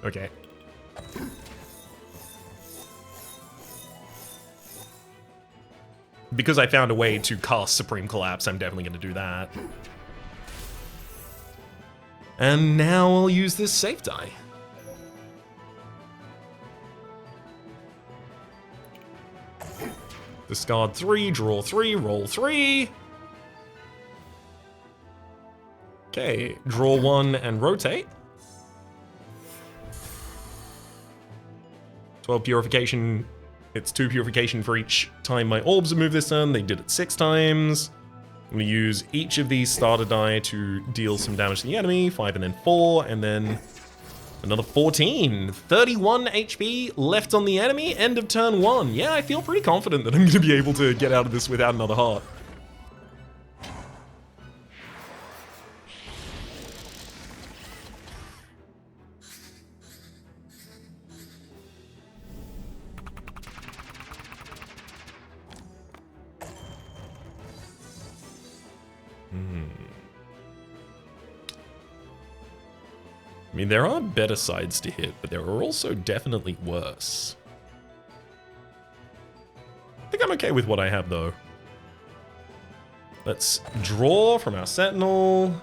Okay. Because I found a way to cast Supreme Collapse, I'm definitely going to do that. And now I'll use this safe die. Discard 3, draw 3, roll 3. Okay, draw 1 and rotate. 12 purification. It's 2 purification for each time my orbs move this turn. They did it 6 times. I'm going to use each of these starter die to deal some damage to the enemy. 5 and then 4, and then another 14. 31 HP left on the enemy. End of turn 1. Yeah, I feel pretty confident that I'm going to be able to get out of this without another heart. I mean, there are better sides to hit, but there are also definitely worse. I think I'm okay with what I have, though. Let's draw from our Sentinel.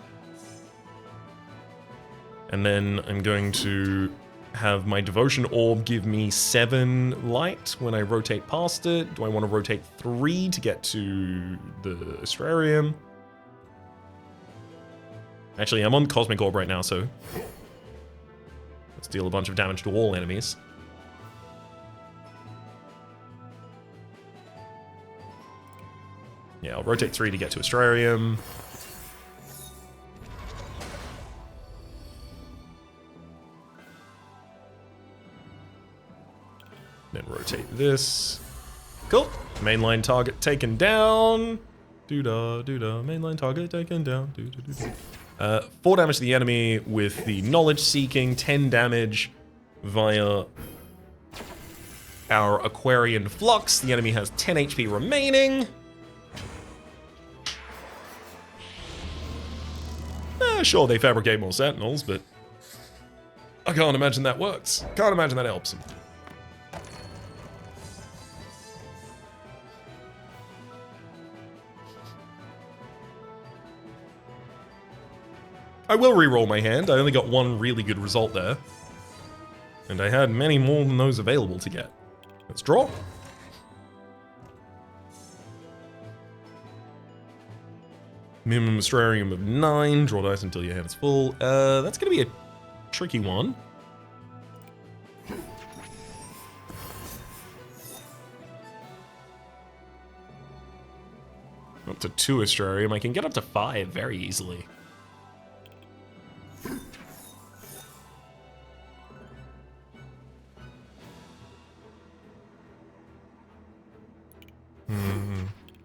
And then I'm going to have my Devotion Orb give me 7 light when I rotate past it. Do I want to rotate 3 to get to the Astrarium? Actually, I'm on Cosmic Orb right now, so let's deal a bunch of damage to all enemies. Yeah, I'll rotate 3 to get to Astrarium. Then rotate this. Cool. Mainline target taken down. Doo-da, doo-da. Mainline target taken down. Doo-da-doo-da. 4 damage to the enemy with the Knowledge Seeking, 10 damage via our Aquarian Flux. The enemy has 10 HP remaining. Sure, they fabricate more sentinels, but I can't imagine that works. Can't imagine that helps them. I will re-roll my hand. I only got one really good result there. And I had many more than those available to get. Let's draw. Minimum Astrarium of 9. Draw dice until your hand is full. That's going to be a tricky one. Up to 2 Astrarium. I can get up to 5 very easily.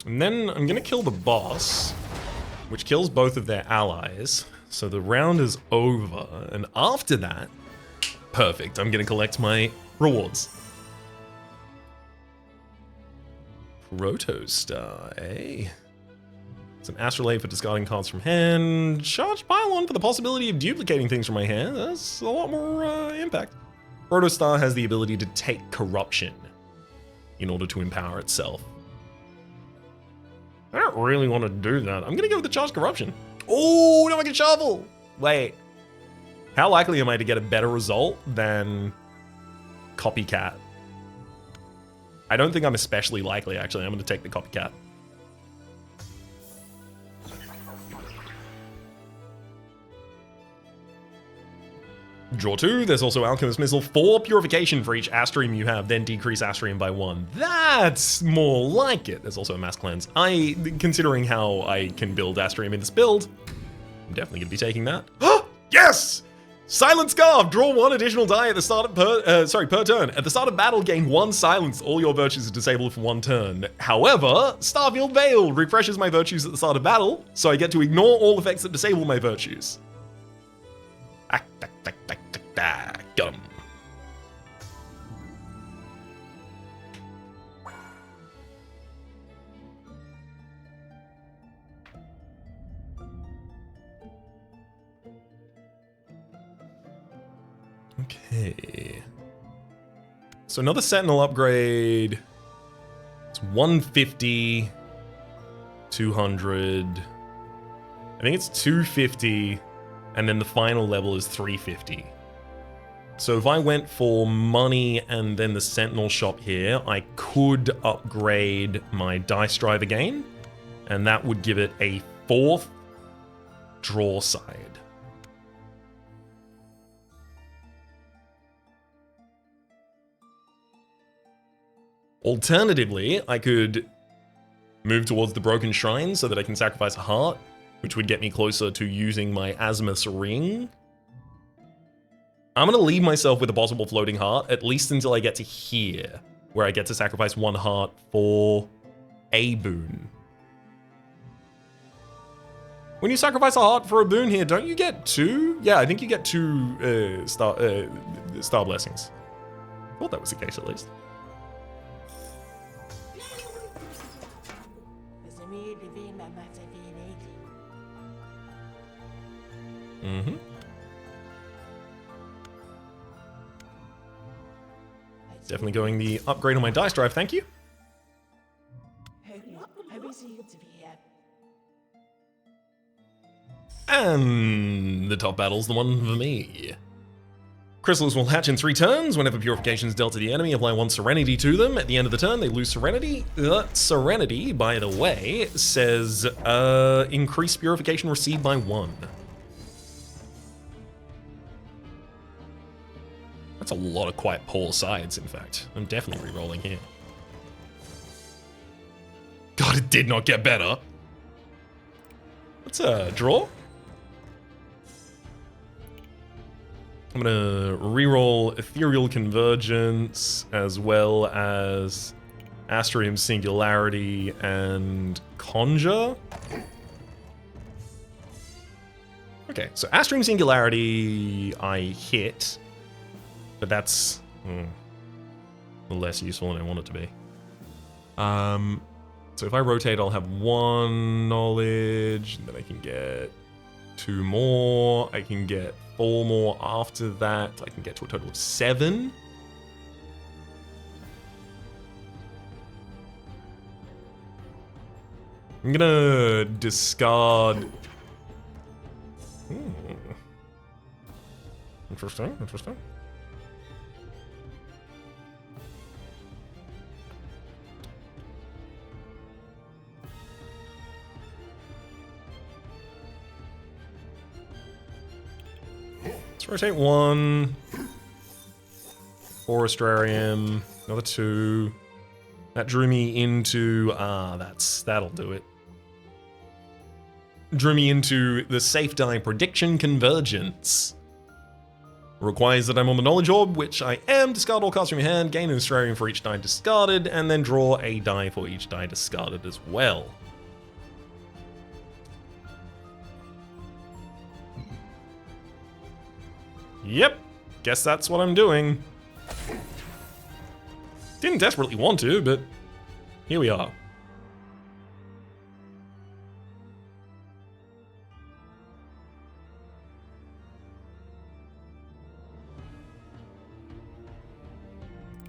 And then I'm going to kill the boss, which kills both of their allies. So the round is over. And after that, perfect. I'm going to collect my rewards. Protostar, eh? Some Astrolabe for discarding cards from hand. Charge Pylon for the possibility of duplicating things from my hand. That's a lot more impact. Protostar has the ability to take corruption in order to empower itself. I don't really want to do that. I'm going to go with the Charged Corruption. Oh, now I can shovel. Wait. How likely am I to get a better result than Copycat? I don't think I'm especially likely, actually. I'm going to take the Copycat. Draw 2. There's also Alchemist Missile. 4 purification for each Astrium you have, then decrease Astrium by 1. That's more like it. There's also a Mass Cleanse. Considering how I can build Astrium in this build, I'm definitely going to be taking that. Yes! Silent Scarf. Draw 1 additional die at the start of per turn. At the start of battle, gain 1 silence. All your virtues are disabled for 1 turn. However, Starfield Veil refreshes my virtues at the start of battle, so I get to ignore all effects that disable my virtues. Got him. Okay. So another Sentinel upgrade. It's 150, 200. I think it's 250. And then the final level is 350. So if I went for money and then the Sentinel shop here, I could upgrade my dice drive again, and that would give it a 4th draw side. Alternatively, I could move towards the Broken Shrine so that I can sacrifice a heart, which would get me closer to using my Asmus ring. I'm going to leave myself with a possible floating heart, at least until I get to here, where I get to sacrifice 1 heart for a boon. When you sacrifice a heart for a boon here, don't you get 2? Yeah, I think you get 2 star blessings. I thought that was the case, at least. Mm-hmm. Definitely going the upgrade on my dice drive, thank you. And the top battle's the one for me. Crystals will hatch in 3 turns. Whenever purification is dealt to the enemy, apply 1 Serenity to them. At the end of the turn, they lose Serenity. Serenity, by the way, says increase purification received by 1. That's a lot of quite poor sides, in fact. I'm definitely re-rolling here. God, it did not get better. Let's draw. I'm gonna re-roll Ethereal Convergence as well as Astrium Singularity and Conjure. Okay, so Astrium Singularity I hit, but that's less useful than I want it to be. So if I rotate, I'll have 1 knowledge, and then I can get 2 more. I can get 4 more after that. I can get to a total of 7. I'm gonna discard. Interesting, interesting. Let's rotate 1. 4 Astrarium. Another 2. That drew me into that'll do it. Drew me into the safe die prediction convergence. Requires that I'm on the knowledge orb, which I am. Discard all cards from your hand, gain an Australian for each die discarded, and then draw a die for each die discarded as well. Yep, guess that's what I'm doing. Didn't desperately want to, but here we are.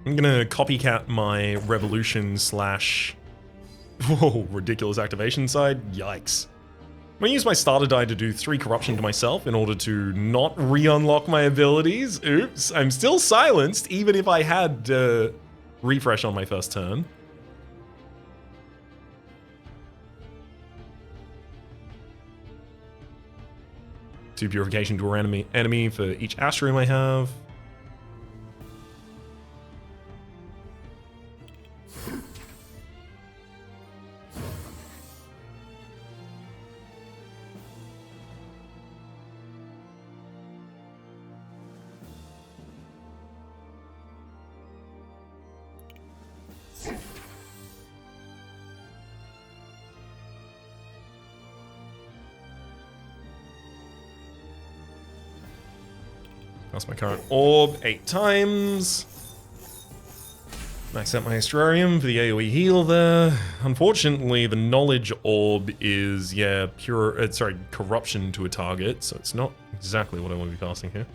I'm gonna copycat my revolution slash ridiculous activation side. Yikes. I'm gonna use my starter die to do 3 corruption to myself in order to not re-unlock my abilities. Oops, I'm still silenced even if I had refresh on my first turn. Two purification to a random enemy for each Astrea I have. That's my current orb 8 times. Max out my Astrarium for the AoE heal there. Unfortunately, the knowledge orb is, corruption to a target, so it's not exactly what I want to be casting here.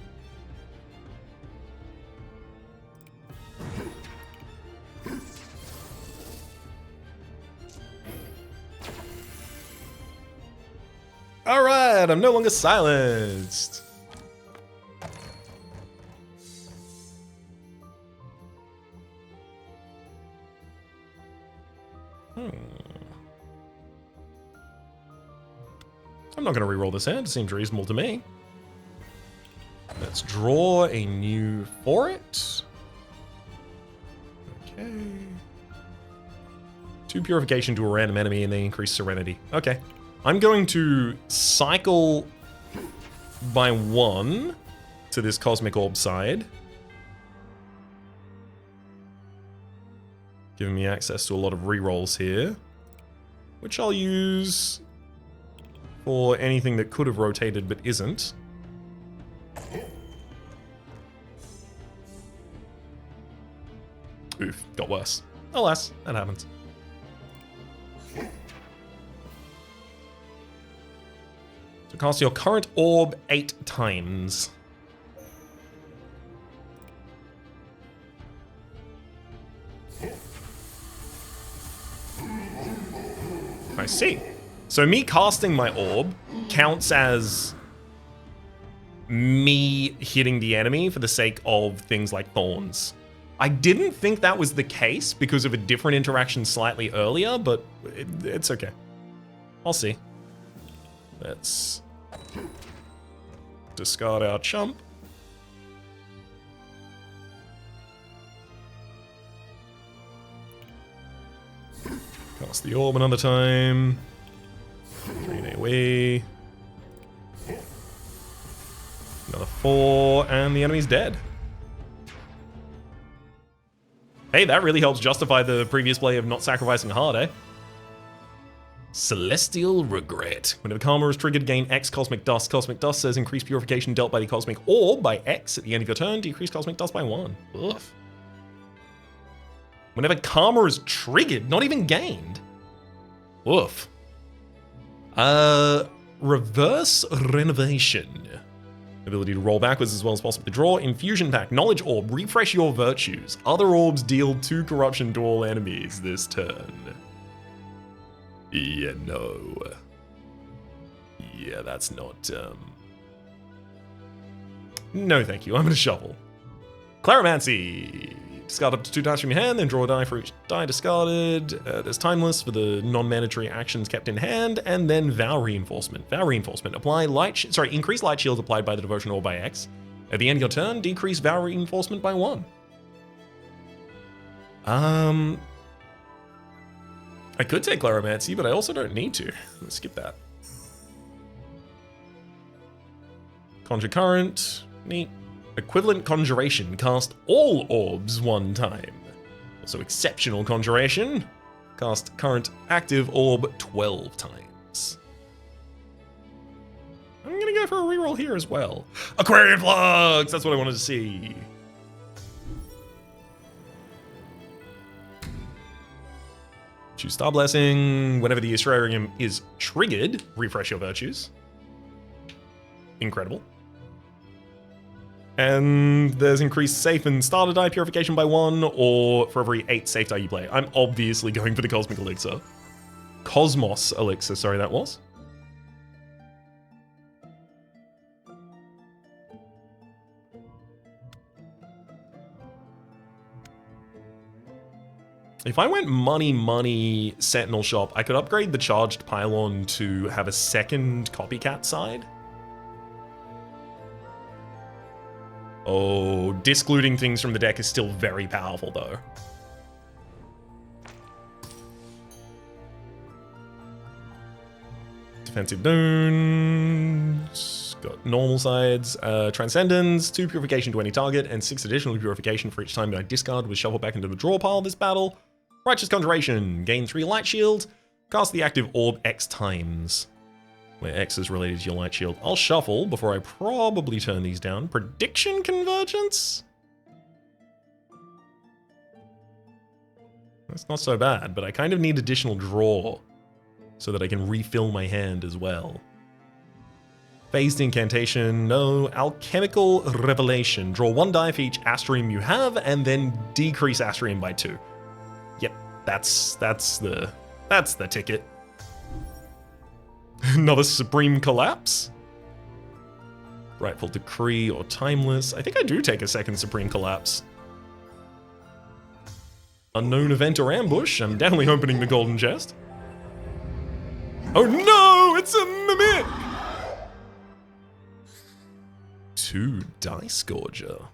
Alright, I'm no longer silenced. I'm not going to reroll this hand. It seems reasonable to me. Let's draw a new for it. Okay. 2 purification to a random enemy and they increase serenity. Okay. I'm going to cycle by 1 to this cosmic orb side. Giving me access to a lot of rerolls here, which I'll use for anything that could have rotated but isn't. Oof, got worse. Alas, that happens. So cast your current orb 8 times. I see. So me casting my orb counts as me hitting the enemy for the sake of things like thorns. I didn't think that was the case because of a different interaction slightly earlier, but it's okay. I'll see. Let's discard our chump. Cast the orb another time. Drain away. Another 4, and the enemy's dead. Hey, that really helps justify the previous play of not sacrificing a heart, eh? Celestial Regret. Whenever Karma is triggered, gain X Cosmic Dust. Cosmic Dust says increase purification dealt by the Cosmic Orb by X at the end of your turn. Decrease Cosmic Dust by 1. Oof. Whenever Karma is triggered, not even gained. Oof. Reverse Renovation. Ability to roll backwards as well as possibly draw. Infusion Pack. Knowledge Orb. Refresh your virtues. Other orbs deal 2 corruption to all enemies this turn. Yeah, no. Yeah, that's not, No, thank you. I'm gonna shuffle. Claromancy. Discard up to 2 dice from your hand, then draw a die for each die discarded. There's Timeless for the non-mandatory actions kept in hand, and then Vow Reinforcement. Vow Reinforcement. Apply increase light shield applied by the Devotion Orb by X. At the end of your turn, decrease Vow Reinforcement by 1. I could take Claromancy, but I also don't need to. Let's skip that. Conjure Current. Neat. Equivalent Conjuration. Cast all orbs 1 time. Also Exceptional Conjuration. Cast current active orb 12 times. I'm gonna go for a reroll here as well. Aquarian Flux! That's what I wanted to see. Choose Star Blessing. Whenever the Astrea is triggered, refresh your virtues. Incredible. And there's increased safe and starter die purification by 1, or for every 8 safe die you play. I'm obviously going for the Cosmic Elixir. Cosmos Elixir, sorry, that was. If I went money, Sentinel Shop, I could upgrade the Charged Pylon to have a second copycat side. Oh, disc-looting things from the deck is still very powerful, though. Defensive Dunes. Got normal sides. Transcendence, 2 purification to any target, and 6 additional purification for each time I discard with shuffle back into the draw pile this battle. Righteous Conjuration. Gain 3 light shield. Cast the active orb X times, where X is related to your light shield. I'll shuffle before I probably turn these down. Prediction Convergence? That's not so bad, but I kind of need additional draw so that I can refill my hand as well. Phased Incantation, no. Alchemical Revelation. Draw 1 die for each Astrium you have, and then decrease Astrium by 2. Yep, that's the ticket. Another Supreme Collapse? Rightful Decree or Timeless. I think I do take a second Supreme Collapse. Unknown Event or Ambush. I'm definitely opening the Golden Chest. Oh no! It's a Mimic! 2 Dice Gorger.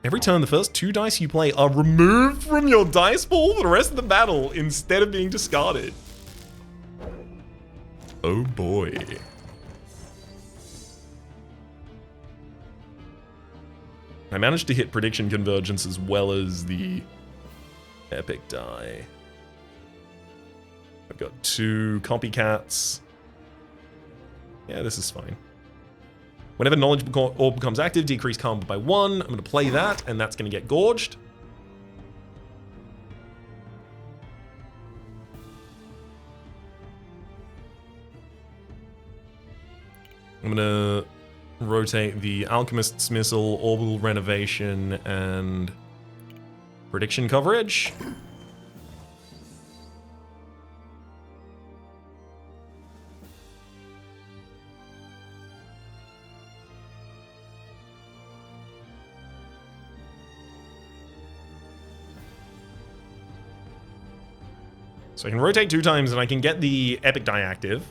Every turn, the first 2 dice you play are removed from your dice pool for the rest of the battle instead of being discarded. Oh boy. I managed to hit Prediction Convergence as well as the Epic die. I've got 2 Copycats. Yeah, this is fine. Whenever Knowledge Orb becomes active, decrease Karma by 1. I'm going to play that, and that's going to get gorged. I'm going to rotate the Alchemist's Missile, Orbital Renovation, and Prediction Coverage. So I can rotate 2 times and I can get the Epic die active.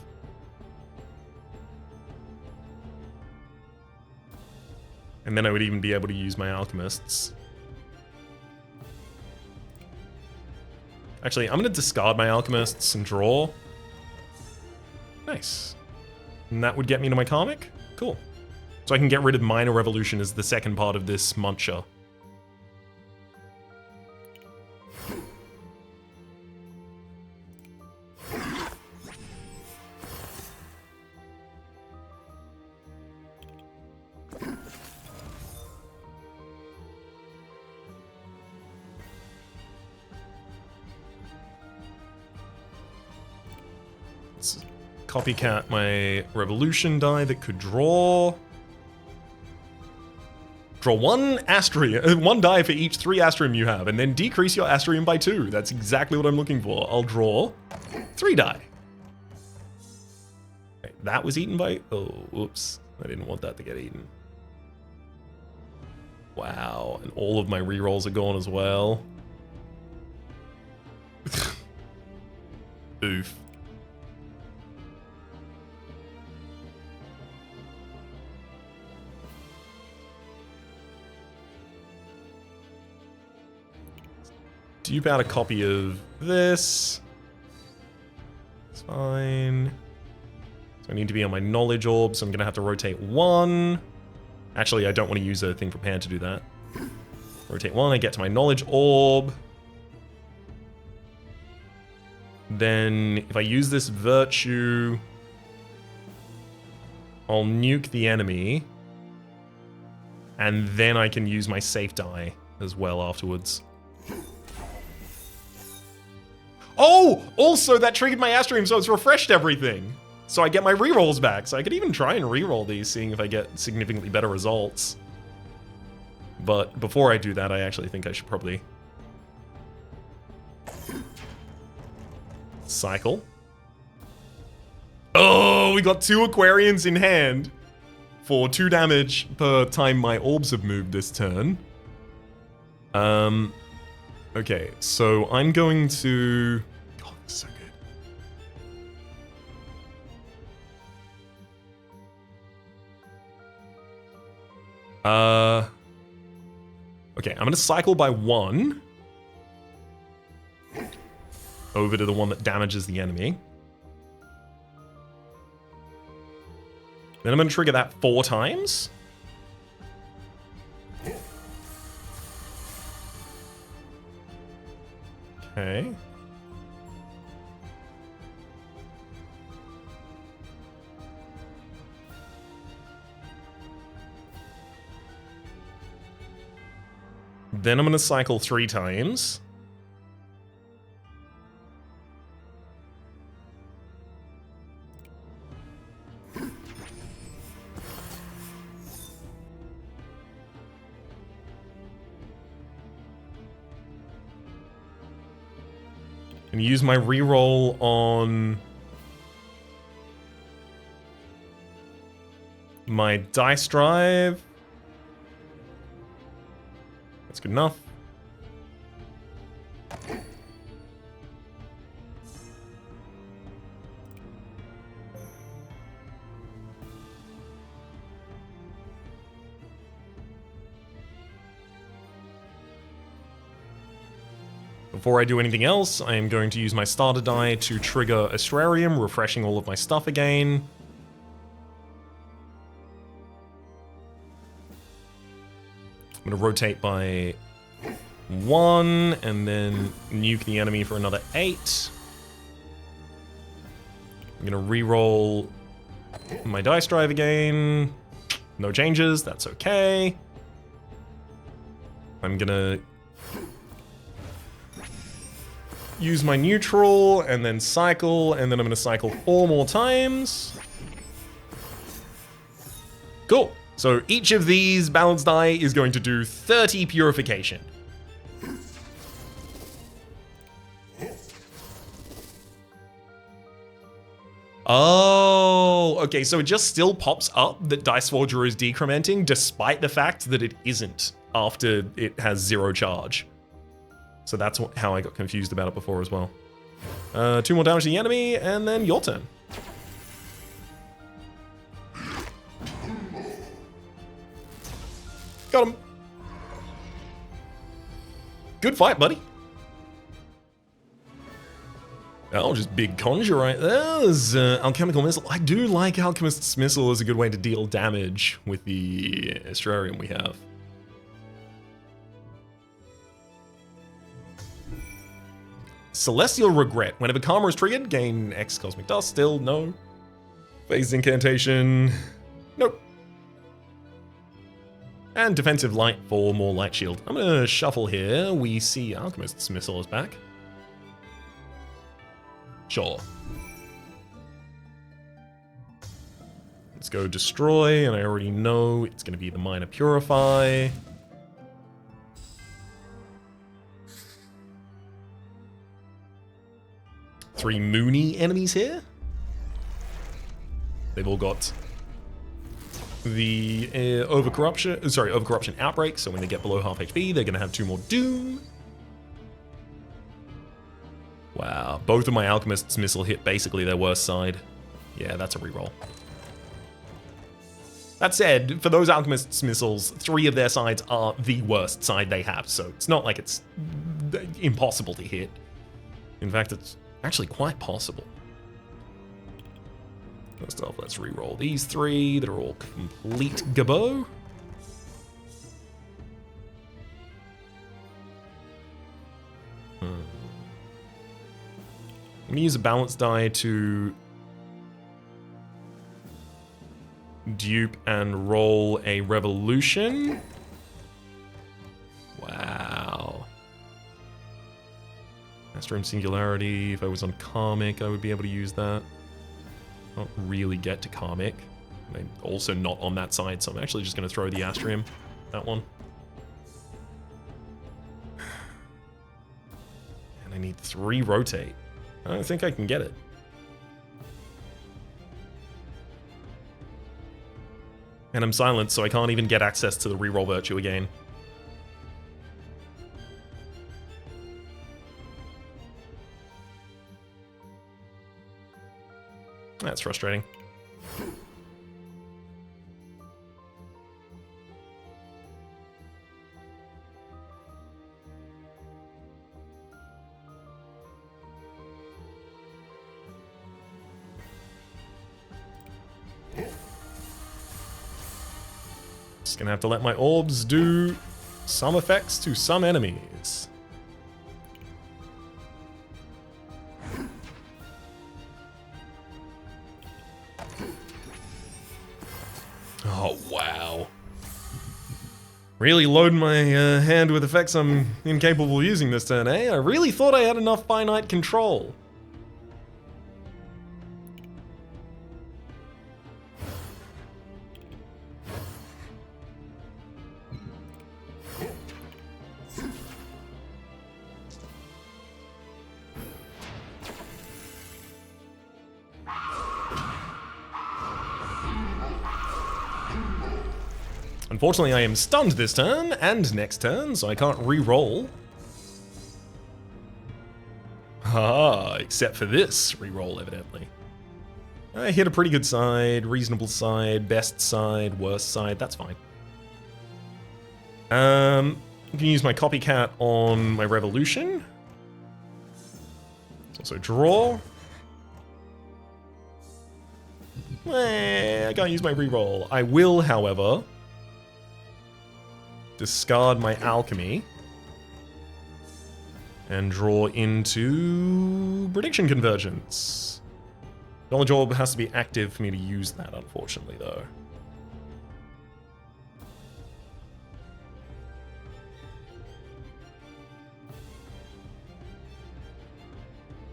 And then I would even be able to use my Alchemists. Actually, I'm going to discard my Alchemists and draw. Nice. And that would get me to my Karmic? Cool. So I can get rid of Minor Revolution as the second part of this Muncher. copycat my revolution die that could draw. Draw one Astrea, one die for each 3 Astrium you have, and then decrease your Astrium by 2. That's exactly what I'm looking for. I'll draw 3 die. Okay, that was eaten by... Oh, oops. I didn't want that to get eaten. Wow, and all of my rerolls are gone as well. Oof. Dupe out a copy of this. It's fine. So I need to be on my knowledge orb, so I'm gonna have to rotate 1. Actually, I don't want to use a thing prepared to do that. Rotate 1, I get to my knowledge orb. Then, if I use this virtue, I'll nuke the enemy. And then I can use my safe die as well afterwards. Oh! Also, that triggered my Astrium, so it's refreshed everything. So I get my rerolls back. So I could even try and reroll these, seeing if I get significantly better results. But before I do that, I actually think I should probably... cycle. Oh, we got 2 Aquarians in hand for 2 damage per time my orbs have moved this turn. Okay, so I'm going to... God, this is so good. Okay, I'm going to cycle by 1 over to the one that damages the enemy. Then I'm going to trigger that 4 times. Okay. Then I'm going to cycle 3 times. And use my reroll on my dice drive. That's good enough. Before I do anything else, I am going to use my starter die to trigger Astrarium, refreshing all of my stuff again. I'm going to rotate by 1, and then nuke the enemy for another 8. I'm going to re-roll my dice drive again. No changes, that's okay. I'm going to use my neutral, and then cycle, and then I'm going to cycle 4 more times. Cool. So each of these balance die is going to do 30 purification. Oh, okay, so it just still pops up that Dicebuilder is decrementing, despite the fact that it isn't after it has 0 charge. So that's how I got confused about it before as well. 2 more damage to the enemy, and then your turn. Got him. Good fight, buddy. Oh, just big conjure right there. There's Alchemical Missile. I do like Alchemist's Missile as a good way to deal damage with the Astrarium we have. Celestial Regret. Whenever Karma is triggered, gain X Cosmic Dust. Still, no. Phased Incantation. Nope. And Defensive Light for more Light Shield. I'm going to shuffle here. We see Alchemist's Missile is back. Sure. Let's go destroy, and I already know it's going to be the minor purify. Three Moony enemies here. They've all got the overcorruption outbreak, so when they get below half HP, they're going to have 2 more Doom. Wow, both of my Alchemist's Missile hit basically their worst side. Yeah, that's a reroll. That said, for those Alchemist's Missiles, 3 of their sides are the worst side they have, so it's not like it's impossible to hit. In fact, it's actually quite possible. First off, let's reroll these 3. They're all complete gabbo. I'm going to use a balance die to dupe and roll a revolution. Wow. Astrea Singularity. If I was on Karmic, I would be able to use that. Not really get to Karmic. I'm also not on that side, so I'm actually just going to throw the Astrea, that one. And I need 3 rotate. I don't think I can get it. And I'm silenced, so I can't even get access to the reroll virtue again. That's frustrating. Just gonna have to let my orbs do some effects to some enemies. Oh, wow. Really loading my hand with effects I'm incapable of using this turn, eh? I really thought I had enough finite control. Unfortunately, I am stunned this turn, and next turn, so I can't re-roll. Ah, except for this re-roll, evidently. I hit a pretty good side, reasonable side, best side, worst side, that's fine. I can use my copycat on my revolution. Let's also draw. I can't use my re-roll. I will, however, discard my alchemy and draw into prediction convergence. Knowledge orb has to be active for me to use that, unfortunately, though.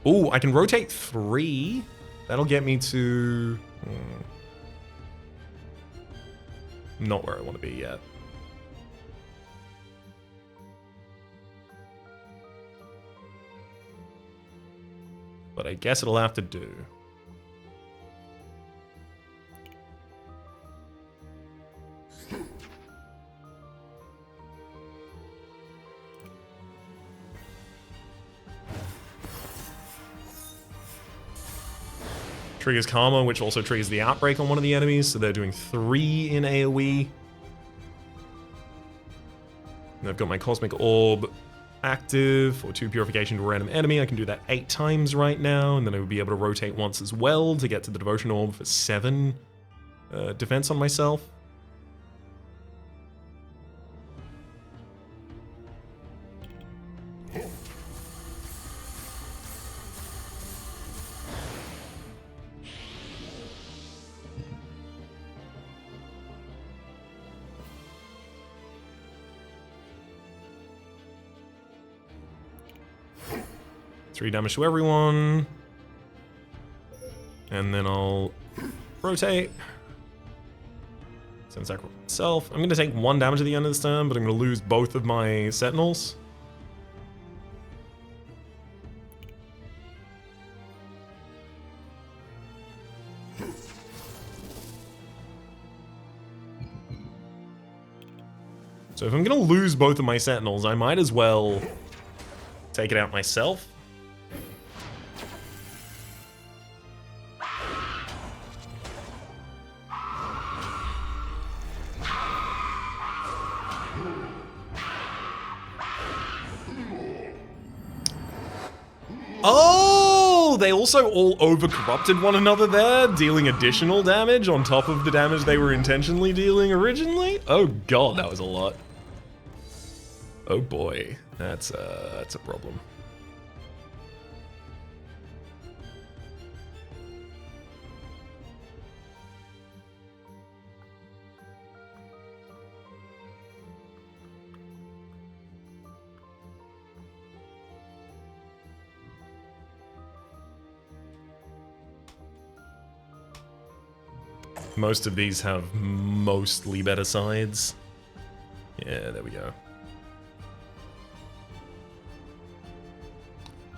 Ooh, I can rotate 3. That'll get me to... not where I want to be yet. But I guess it'll have to do. Triggers Karma, which also triggers the Outbreak on one of the enemies, so they're doing 3 in AoE. And I've got my Cosmic Orb active for 2 purification to a random enemy. I can do that 8 times right now, and then I would be able to rotate once as well to get to the Devotion Orb for 7 defense on myself. Three damage to everyone. And then I'll rotate. Send Sacral itself. I'm going to take 1 damage at the end of this turn, but I'm going to lose both of my Sentinels. So if I'm going to lose both of my Sentinels, I might as well take it out myself. Oh, they also all over-corrupted one another there, dealing additional damage on top of the damage they were intentionally dealing originally? Oh god, that was a lot. Oh boy, that's a problem. Most of these have mostly better sides. Yeah, there we go.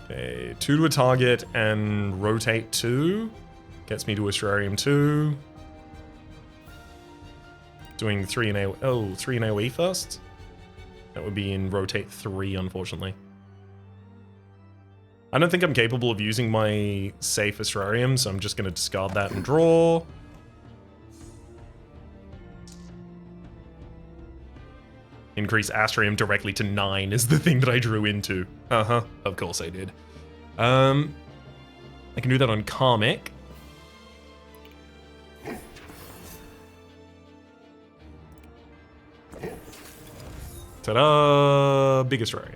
Okay, 2 to a target and rotate 2. Gets me to Astrarium 2. Doing 3 in AoE. Oh, 3 in AoE first? That would be in rotate 3, unfortunately. I don't think I'm capable of using my safe Astrarium, so I'm just going to discard that and draw. Increase Astrea directly to 9 is the thing that I drew into. Uh-huh, of course I did. I can do that on Karmic. Ta-da! Big Astrea.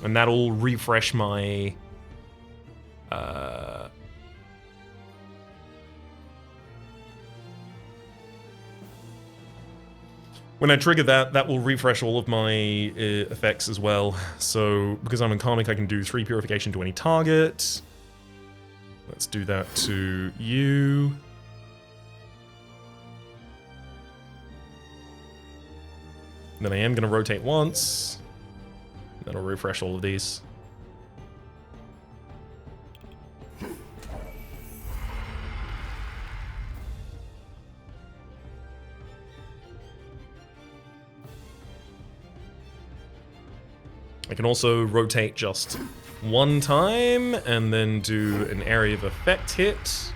And that'll refresh my... when I trigger that, that will refresh all of my effects as well. So, because I'm in Karmic, I can do 3 Purification to any target. Let's do that to you. Then I am going to rotate once. That'll refresh all of these. I can also rotate just 1 time and then do an area of effect hit.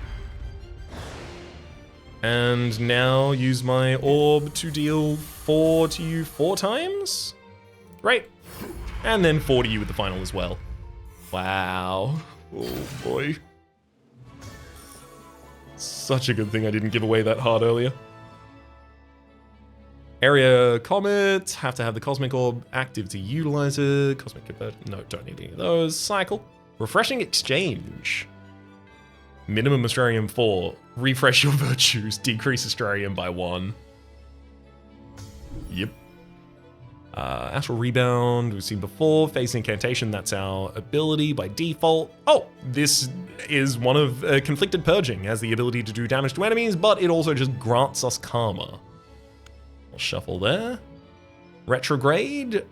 And now use my orb to deal 4 to you 4 times? Great. And then 4 to you with the final as well. Wow. Oh boy. Such a good thing I didn't give away that hard earlier. Area Comet, have to have the Cosmic Orb active to utilize it. Cosmic Convert, no, don't need any of those. Cycle. Refreshing Exchange. Minimum Astrarium 4. Refresh your virtues, decrease Astrarium by 1. Yep. Astral Rebound, we've seen before. Face Incantation, that's our ability by default. Oh, this is one of Conflicted Purging. Has the ability to do damage to enemies, but it also just grants us karma. I'll shuffle there. Retrograde.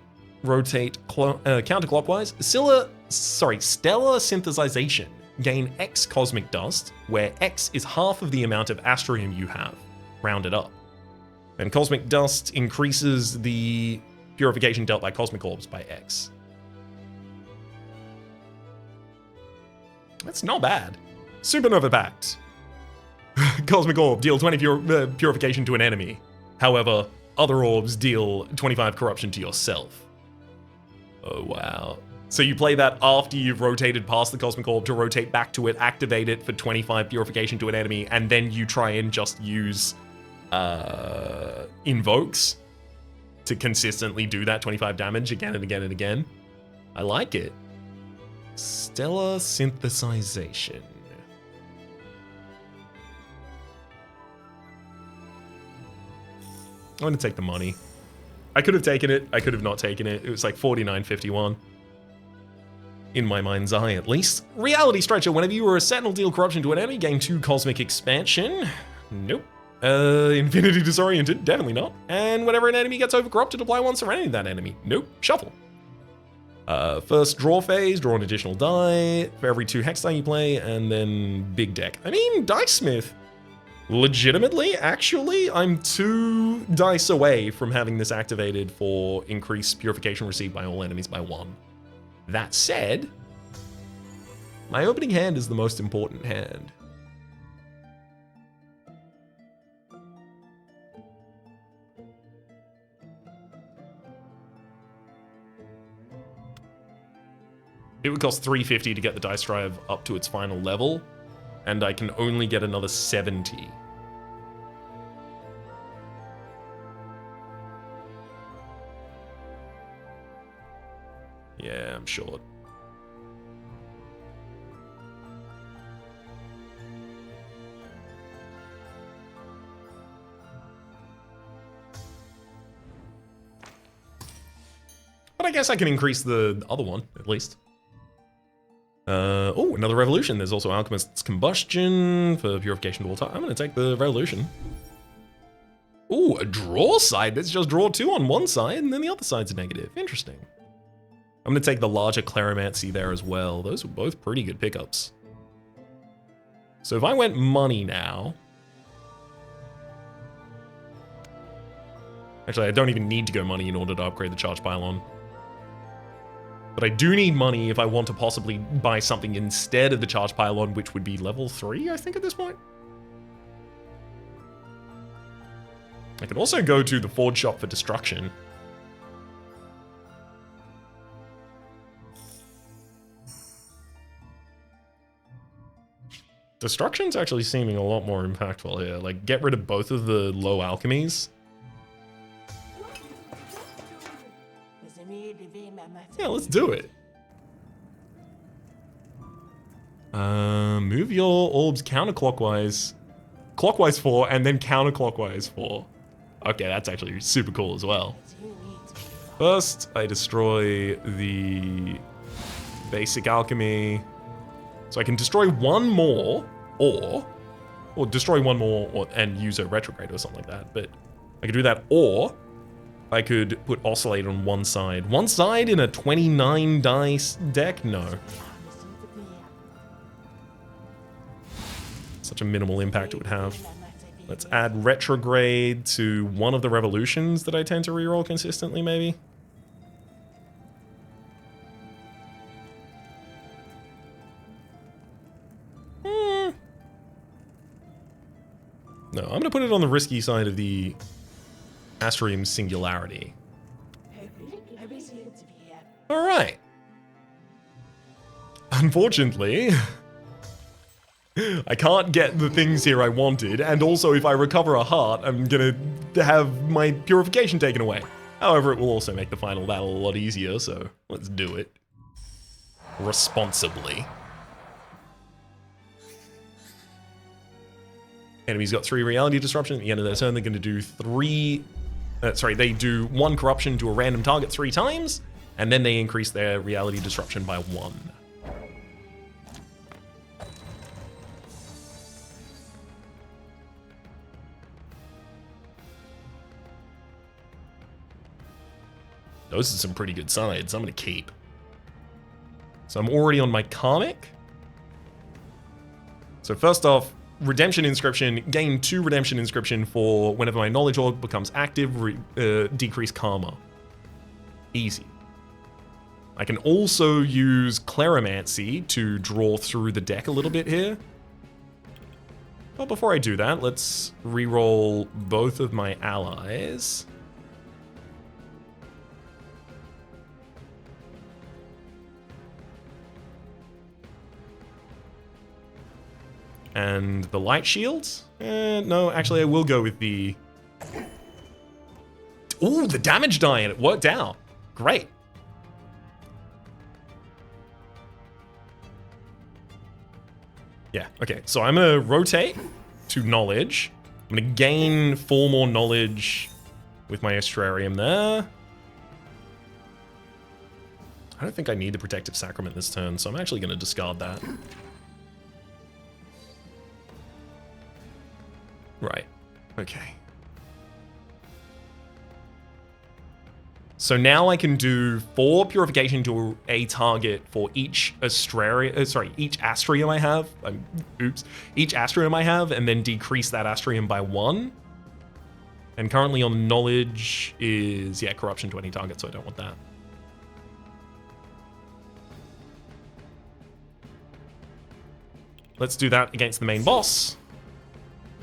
Rotate counterclockwise. Stellar Synthesization. Gain X Cosmic Dust, where X is half of the amount of Astrium you have, rounded up. And Cosmic Dust increases the purification dealt by Cosmic Orbs by X. That's not bad. Supernova Pact. Cosmic Orb, deal 20 purification to an enemy. However, other orbs deal 25 corruption to yourself. Oh, wow. So you play that after you've rotated past the Cosmic Orb to rotate back to it, activate it for 25 purification to an enemy, and then you try and just use invokes to consistently do that 25 damage again and again and again. I like it. Stellar Synthesization. I'm going to take the money. I could have taken it. I could have not taken it. It was like 49.51. In my mind's eye, at least. Reality Stretcher. Whenever you are a Sentinel, deal corruption to an enemy, gain 2 Cosmic Expansion. Nope. Infinity Disoriented. Definitely not. And whenever an enemy gets overcorrupted, apply 1 Serenity to that enemy. Nope. Shuffle. First draw phase, draw an additional die for every 2 Hex die you play, and then big deck. I mean, Dice Smith. Legitimately, actually, I'm 2 dice away from having this activated for increased purification received by all enemies by 1. That said, my opening hand is the most important hand. It would cost $350 to get the dice drive up to its final level, and I can only get another 70. Yeah, I'm short. But I guess I can increase the other one, at least. Oh, another Revolution. There's also Alchemist's Combustion for purification to all time. I'm going to take the Revolution. Ooh, a draw side. Let's just draw 2 on one side, and then the other side's a negative. Interesting. I'm going to take the larger Claromancy there as well. Those were both pretty good pickups. So if I went money now... Actually, I don't even need to go money in order to upgrade the Charge Pylon. But I do need money if I want to possibly buy something instead of the Charge Pylon, which would be level 3, I think, at this point. I could also go to the Forge Shop for Destruction. Destruction's actually seeming a lot more impactful here. Like, get rid of both of the low alchemies. Yeah, let's do it. Move your orbs counterclockwise. Clockwise 4, and then counterclockwise 4. Okay, that's actually super cool as well. First, I destroy the basic alchemy. So I can destroy one more, or destroy one more and use a retrograde or something like that. But I could do that, or I could put Oscillate on one side. One side in a 29 dice deck? No. Such a minimal impact it would have. Let's add Retrograde to one of the Revolutions that I tend to reroll consistently, maybe. No, I'm going to put it on the risky side of the Astrea Singularity. Alright. Unfortunately, I can't get the things here I wanted, and also if I recover a heart, I'm going to have my purification taken away. However, it will also make the final battle a lot easier, so let's do it. Responsibly. Enemies got 3 reality disruption. At the end of their turn, they're going to do they do 1 corruption to a random target 3 times, and then they increase their reality disruption by 1. Those are some pretty good sides. I'm going to keep. So I'm already on my Karmic. So first off, Redemption Inscription, gain 2 Redemption Inscription for whenever my Knowledge Orb becomes active, decrease Karma. Easy. I can also use Claromancy to draw through the deck a little bit here. But before I do that, let's reroll both of my allies. And the light shields? No, actually I will go with the... Ooh, the damage die, and it worked out. Great. Yeah, okay, so I'm gonna rotate to knowledge. I'm gonna gain 4 more knowledge with my Astrarium there. I don't think I need the Protective Sacrament this turn, so I'm actually going to discard that. Right. Okay. So now I can do 4 purification to a target for each Astrea, each Astrea I have. Each Astrium I have, and then decrease that Astrium by 1. And currently on knowledge is, yeah, corruption to any target, so I don't want that. Let's do that against the main boss.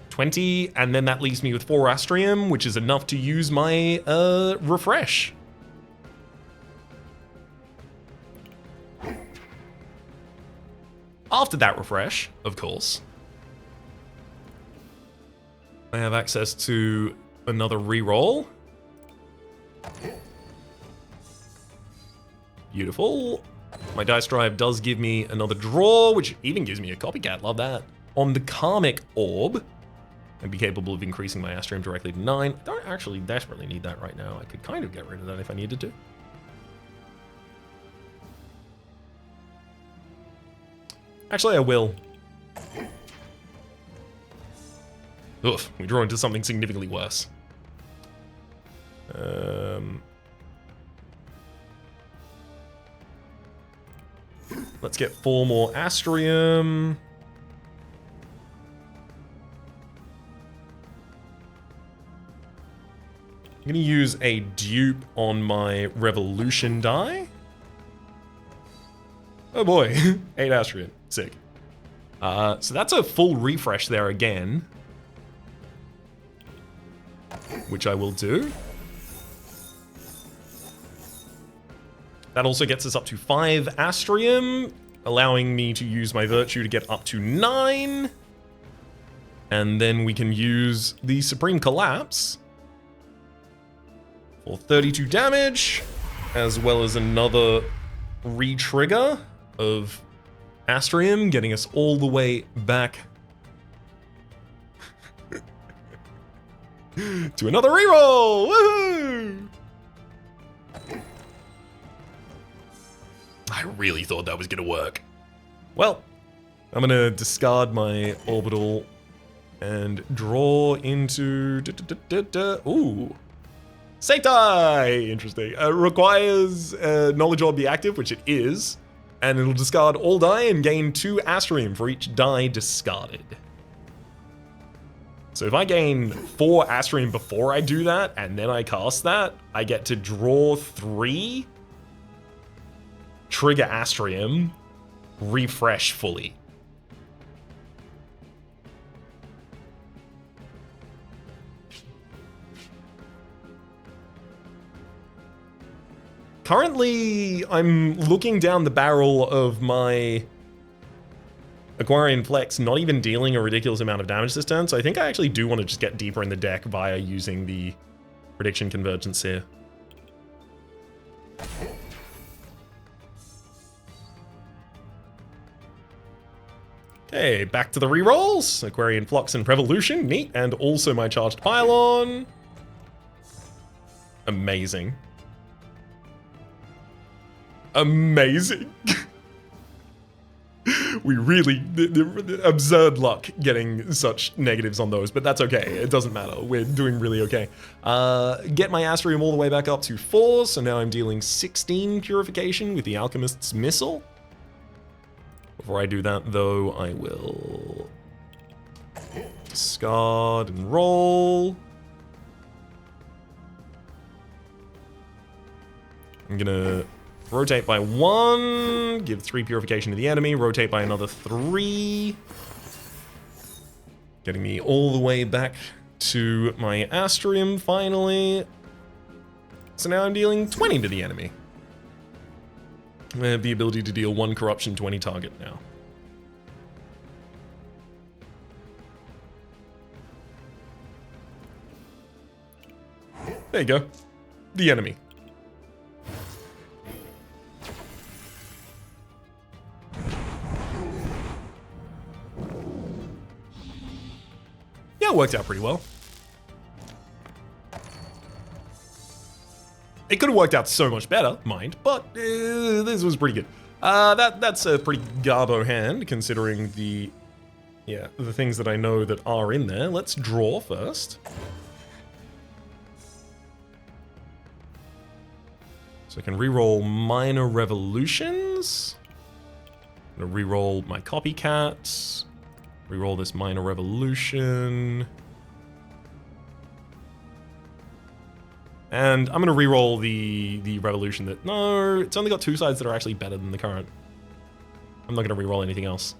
20, and then that leaves me with 4 Astrium, which is enough to use my refresh. After that refresh, of course, I have access to another reroll. Beautiful. My dice drive does give me another draw, which even gives me a copycat. Love that. On the Karmic Orb, I'd be capable of increasing my Astrium directly to 9. I don't actually desperately need that right now. I could kind of get rid of that if I needed to. Actually, I will. Oof, we draw into something significantly worse. Let's get 4 more Astrium. I'm going to use a dupe on my Revolution die. Oh boy, 8 Astrea. Sick. So that's a full refresh there again. Which I will do. That also gets us up to 5 Astrium, allowing me to use my Virtue to get up to 9. And then we can use the Supreme Collapse for 32 damage, as well as another re-trigger of Astrium, getting us all the way back to another reroll! Woohoo! I really thought that was gonna work. Well, I'm gonna discard my orbital and draw into... Ooh. Seitai! Interesting. Requires Knowledge Orb be active, which it is. And it'll discard all die and gain 2 Astrium for each die discarded. So if I gain 4 Astrium before I do that, and then I cast that, I get to draw 3, trigger Astrium, refresh fully. Currently, I'm looking down the barrel of my Aquarian Flex, not even dealing a ridiculous amount of damage this turn, so I think I actually do want to just get deeper in the deck via using the Prediction Convergence here. Okay, back to the rerolls. Aquarian Flux and Revolution, neat, and also my Charged Pylon. Amazing. Amazing. We really, absurd luck getting such negatives on those, but that's okay. It doesn't matter. We're doing really okay. Get my Astrium all the way back up to 4, so now I'm dealing 16 purification with the Alchemist's Missile. Before I do that, though, I will discard and roll. I'm gonna rotate by 1, give 3 purification to the enemy, rotate by another 3. Getting me all the way back to my Astrium, finally. So now I'm dealing 20 to the enemy. I have the ability to deal 1 corruption to any target now. There you go. The enemy. Yeah, it worked out pretty well. It could have worked out so much better, mind, but this was pretty good. That's a pretty garbo hand, considering the things that I know that are in there. Let's draw first. So I can reroll Minor Revolutions. I'm gonna reroll my Copycats. Reroll this Minor Revolution. And I'm gonna reroll the Revolution that... No, it's only got 2 sides that are actually better than the current. I'm not gonna reroll anything else.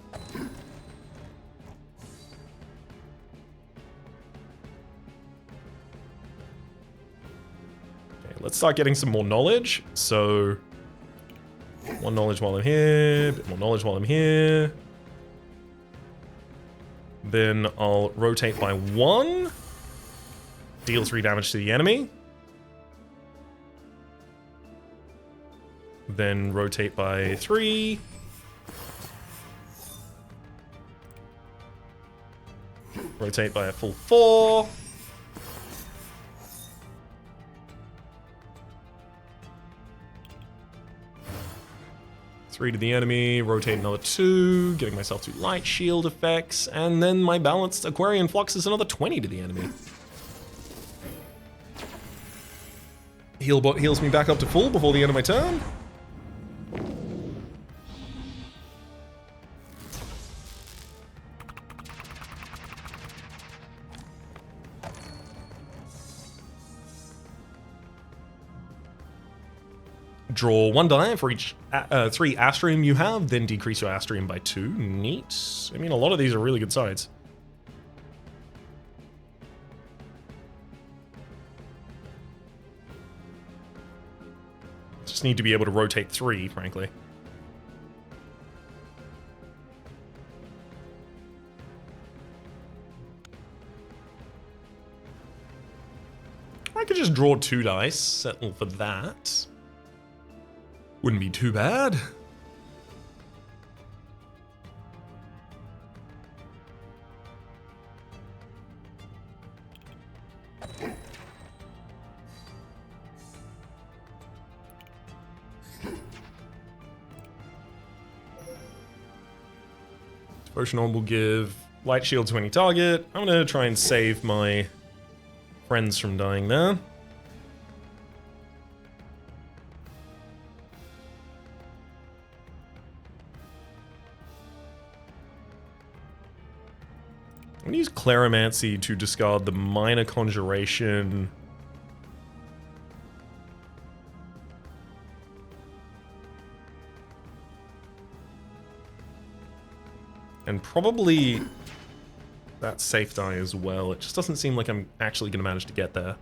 Okay, let's start getting some more knowledge. So... 1 knowledge while I'm here, a bit more knowledge while I'm here. Then I'll rotate by 1. Deal 3 damage to the enemy. Then rotate by 3. Rotate by a full 4. Three to the enemy, rotate another 2, getting myself 2 light shield effects, and then my balanced Aquarian Flux is another 20 to the enemy. Healbot heals me back up to full before the end of my turn. Draw 1 die for each 3 Astrium you have, then decrease your Astrium by 2. Neat. I mean, a lot of these are really good sides. Just need to be able to rotate 3, frankly. I could just draw 2 dice, settle for that. Wouldn't be too bad. Potion Orb will give light shield to any target. I'm gonna try and save my friends from dying there. I'm gonna use Claromancy to discard the Minor Conjuration. And probably that safe die as well. It just doesn't seem like I'm actually gonna manage to get there.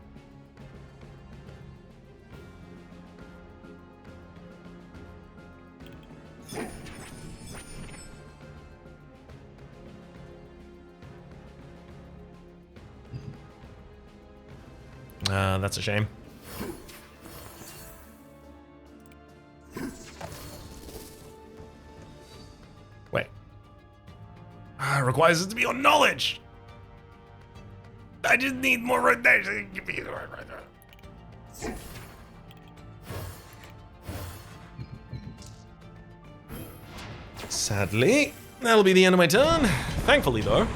That's a shame. Wait. Requires it to be on knowledge! I just need more rotation. Give me the right. Sadly, that'll be the end of my turn. Thankfully, though,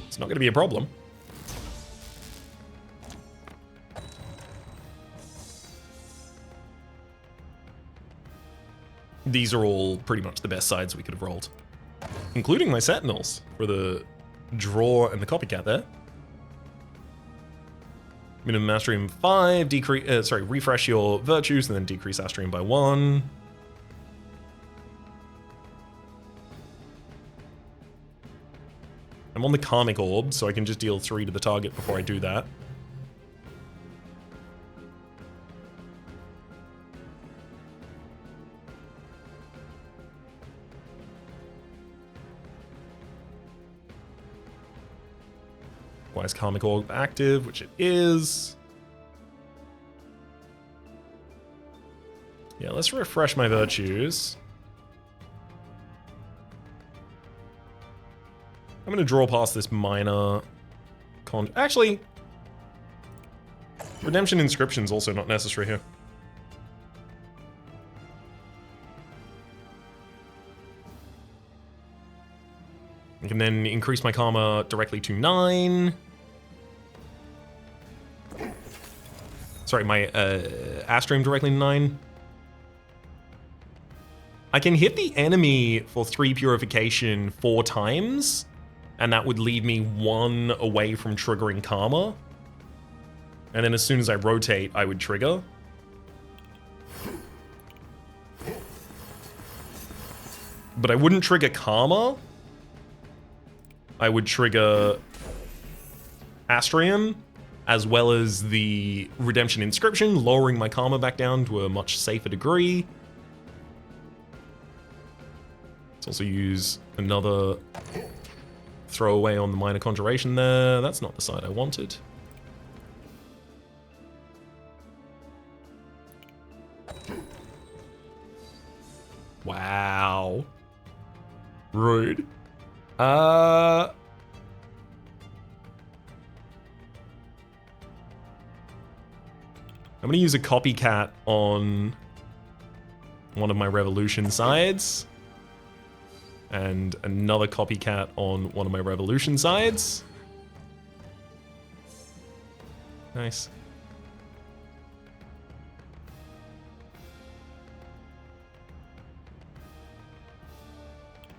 it's not going to be a problem. These are all pretty much the best sides we could have rolled, including my Sentinels for the draw and the Copycat there. Minimum Astrium 5, refresh your virtues and then decrease Astrium by 1. I'm on the Karmic Orb, so I can just deal 3 to the target before I do that. Why is Karmic Orb active? Which it is. Yeah, let's refresh my virtues. I'm going to draw past this minor actually, Redemption Inscription's also not necessary here. I can then increase my karma directly to 9. Sorry, my Astrea directly to 9. I can hit the enemy for 3 purification 4 times, and that would leave me 1 away from triggering karma. And then as soon as I rotate, I would trigger. But I wouldn't trigger karma. I would trigger Astrea, as well as the Redemption Inscription, lowering my karma back down to a much safer degree. Let's also use another throwaway on the Minor Conjuration there. That's not the side I wanted. Wow. Rude. I'm gonna use a copycat on one of my revolution sides. And another copycat on one of my revolution sides. Nice.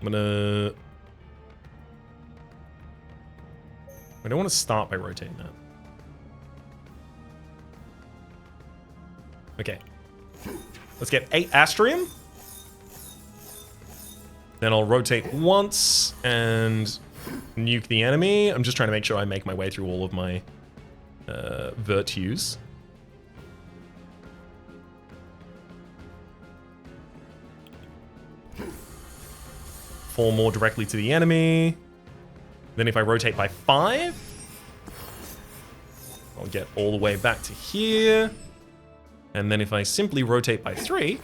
I'm gonna... I don't want to start by rotating that. Okay. Let's get 8 Astrea. Then I'll rotate once and nuke the enemy. I'm just trying to make sure I make my way through all of my virtues. Four more directly to the enemy. Then if I rotate by 5, I'll get all the way back to here. And then if I simply rotate by 3,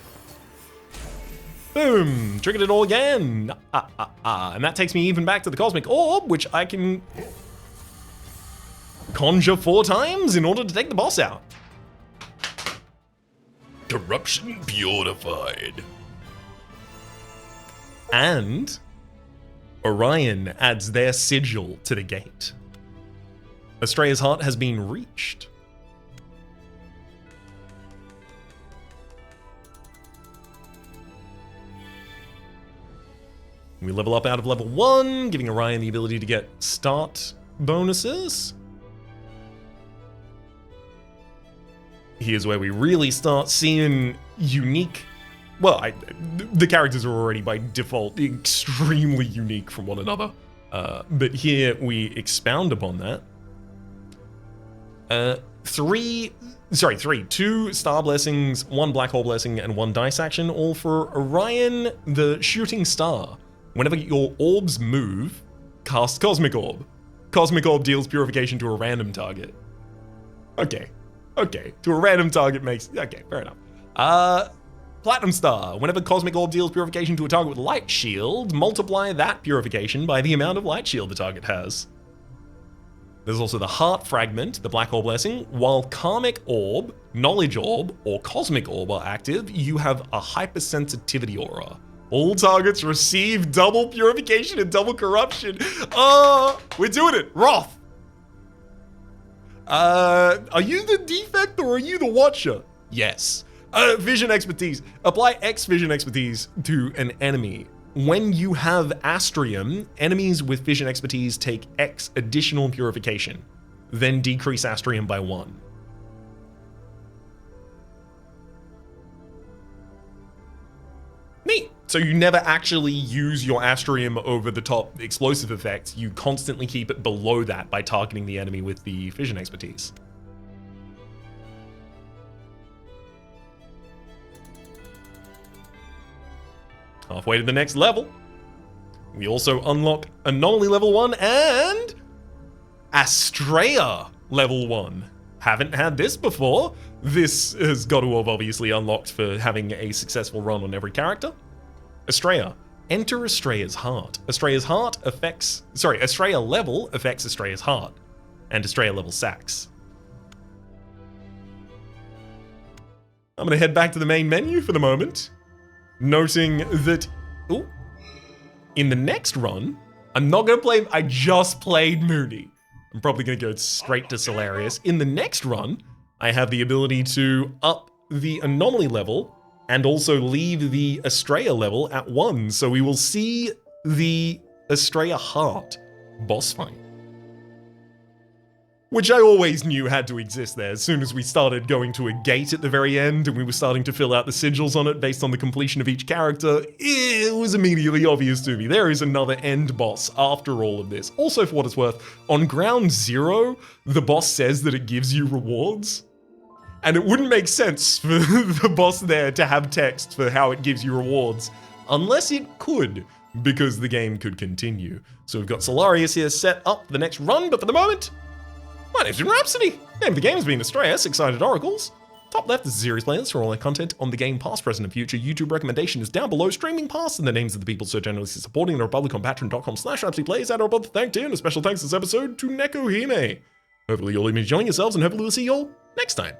boom! Triggered it all again! And that takes me even back to the Cosmic Orb, which I can conjure 4 times in order to take the boss out. Corruption purified. And Orion adds their sigil to the gate. Astrea's heart has been reached. We level up out of level 1, giving Orion the ability to get start bonuses. Here's where we really start seeing unique... Well, the characters are already by default extremely unique from one another. But here we expound upon that. 2 star blessings, 1 black hole blessing, and 1 dice action, all for Orion, the shooting star. Whenever your orbs move, cast Cosmic Orb. Cosmic Orb deals purification to a random target. Okay. To a random target makes... Okay, fair enough. Platinum Star. Whenever Cosmic Orb deals purification to a target with Light Shield, multiply that purification by the amount of Light Shield the target has. There's also the Heart Fragment, the Black Hole Blessing. While Karmic Orb, Knowledge Orb, or Cosmic Orb are active, you have a Hypersensitivity Aura. All targets receive double purification and double corruption. Oh, we're doing it. Wrath. Are you the defect or are you the watcher? Yes. Vision expertise. Apply X vision expertise to an enemy. When you have Astrea, enemies with vision expertise take X additional purification, then decrease Astrea by 1. Neat. So you never actually use your Astrea over the top explosive effect. You constantly keep it below that by targeting the enemy with the vision expertise. Halfway to the next level. We also unlock Anomaly level 1 and Astrea level 1. Haven't had this before. This has got to have obviously unlocked for having a successful run on every character. Astrea. Enter Astrea's heart. Astrea's level affects Astrea's heart, and Astrea level sacks. I'm going to head back to the main menu for the moment, noting that, ooh, in the next run, I'm not going to play, I just played Moody. I'm probably going to go straight to Solarius. In the next run, I have the ability to up the anomaly level and also leave the Astrea level at 1. So we will see the Astrea Heart boss fight, which I always knew had to exist there. As soon as we started going to a gate at the very end and we were starting to fill out the sigils on it based on the completion of each character, it was immediately obvious to me. There is another end boss after all of this. Also, for what it's worth, on ground 0, the boss says that it gives you rewards. And it wouldn't make sense for the boss there to have text for how it gives you rewards, unless it could, because the game could continue. So we've got Solarius here set up for the next run, but for the moment, my name's been Rhapsody. Name of the game has been Astrea, 6-sided oracles. Top left is a series playlist for all our content on the game, past, present, and future. YouTube recommendation is down below. Streaming past and the names of the people so generously supporting the Republic on patreon.com/RhapsodyPlays. And our brother thanked in. A special thanks this episode to Nekohime. Hopefully you'll be enjoying yourselves and hopefully we'll see you all next time.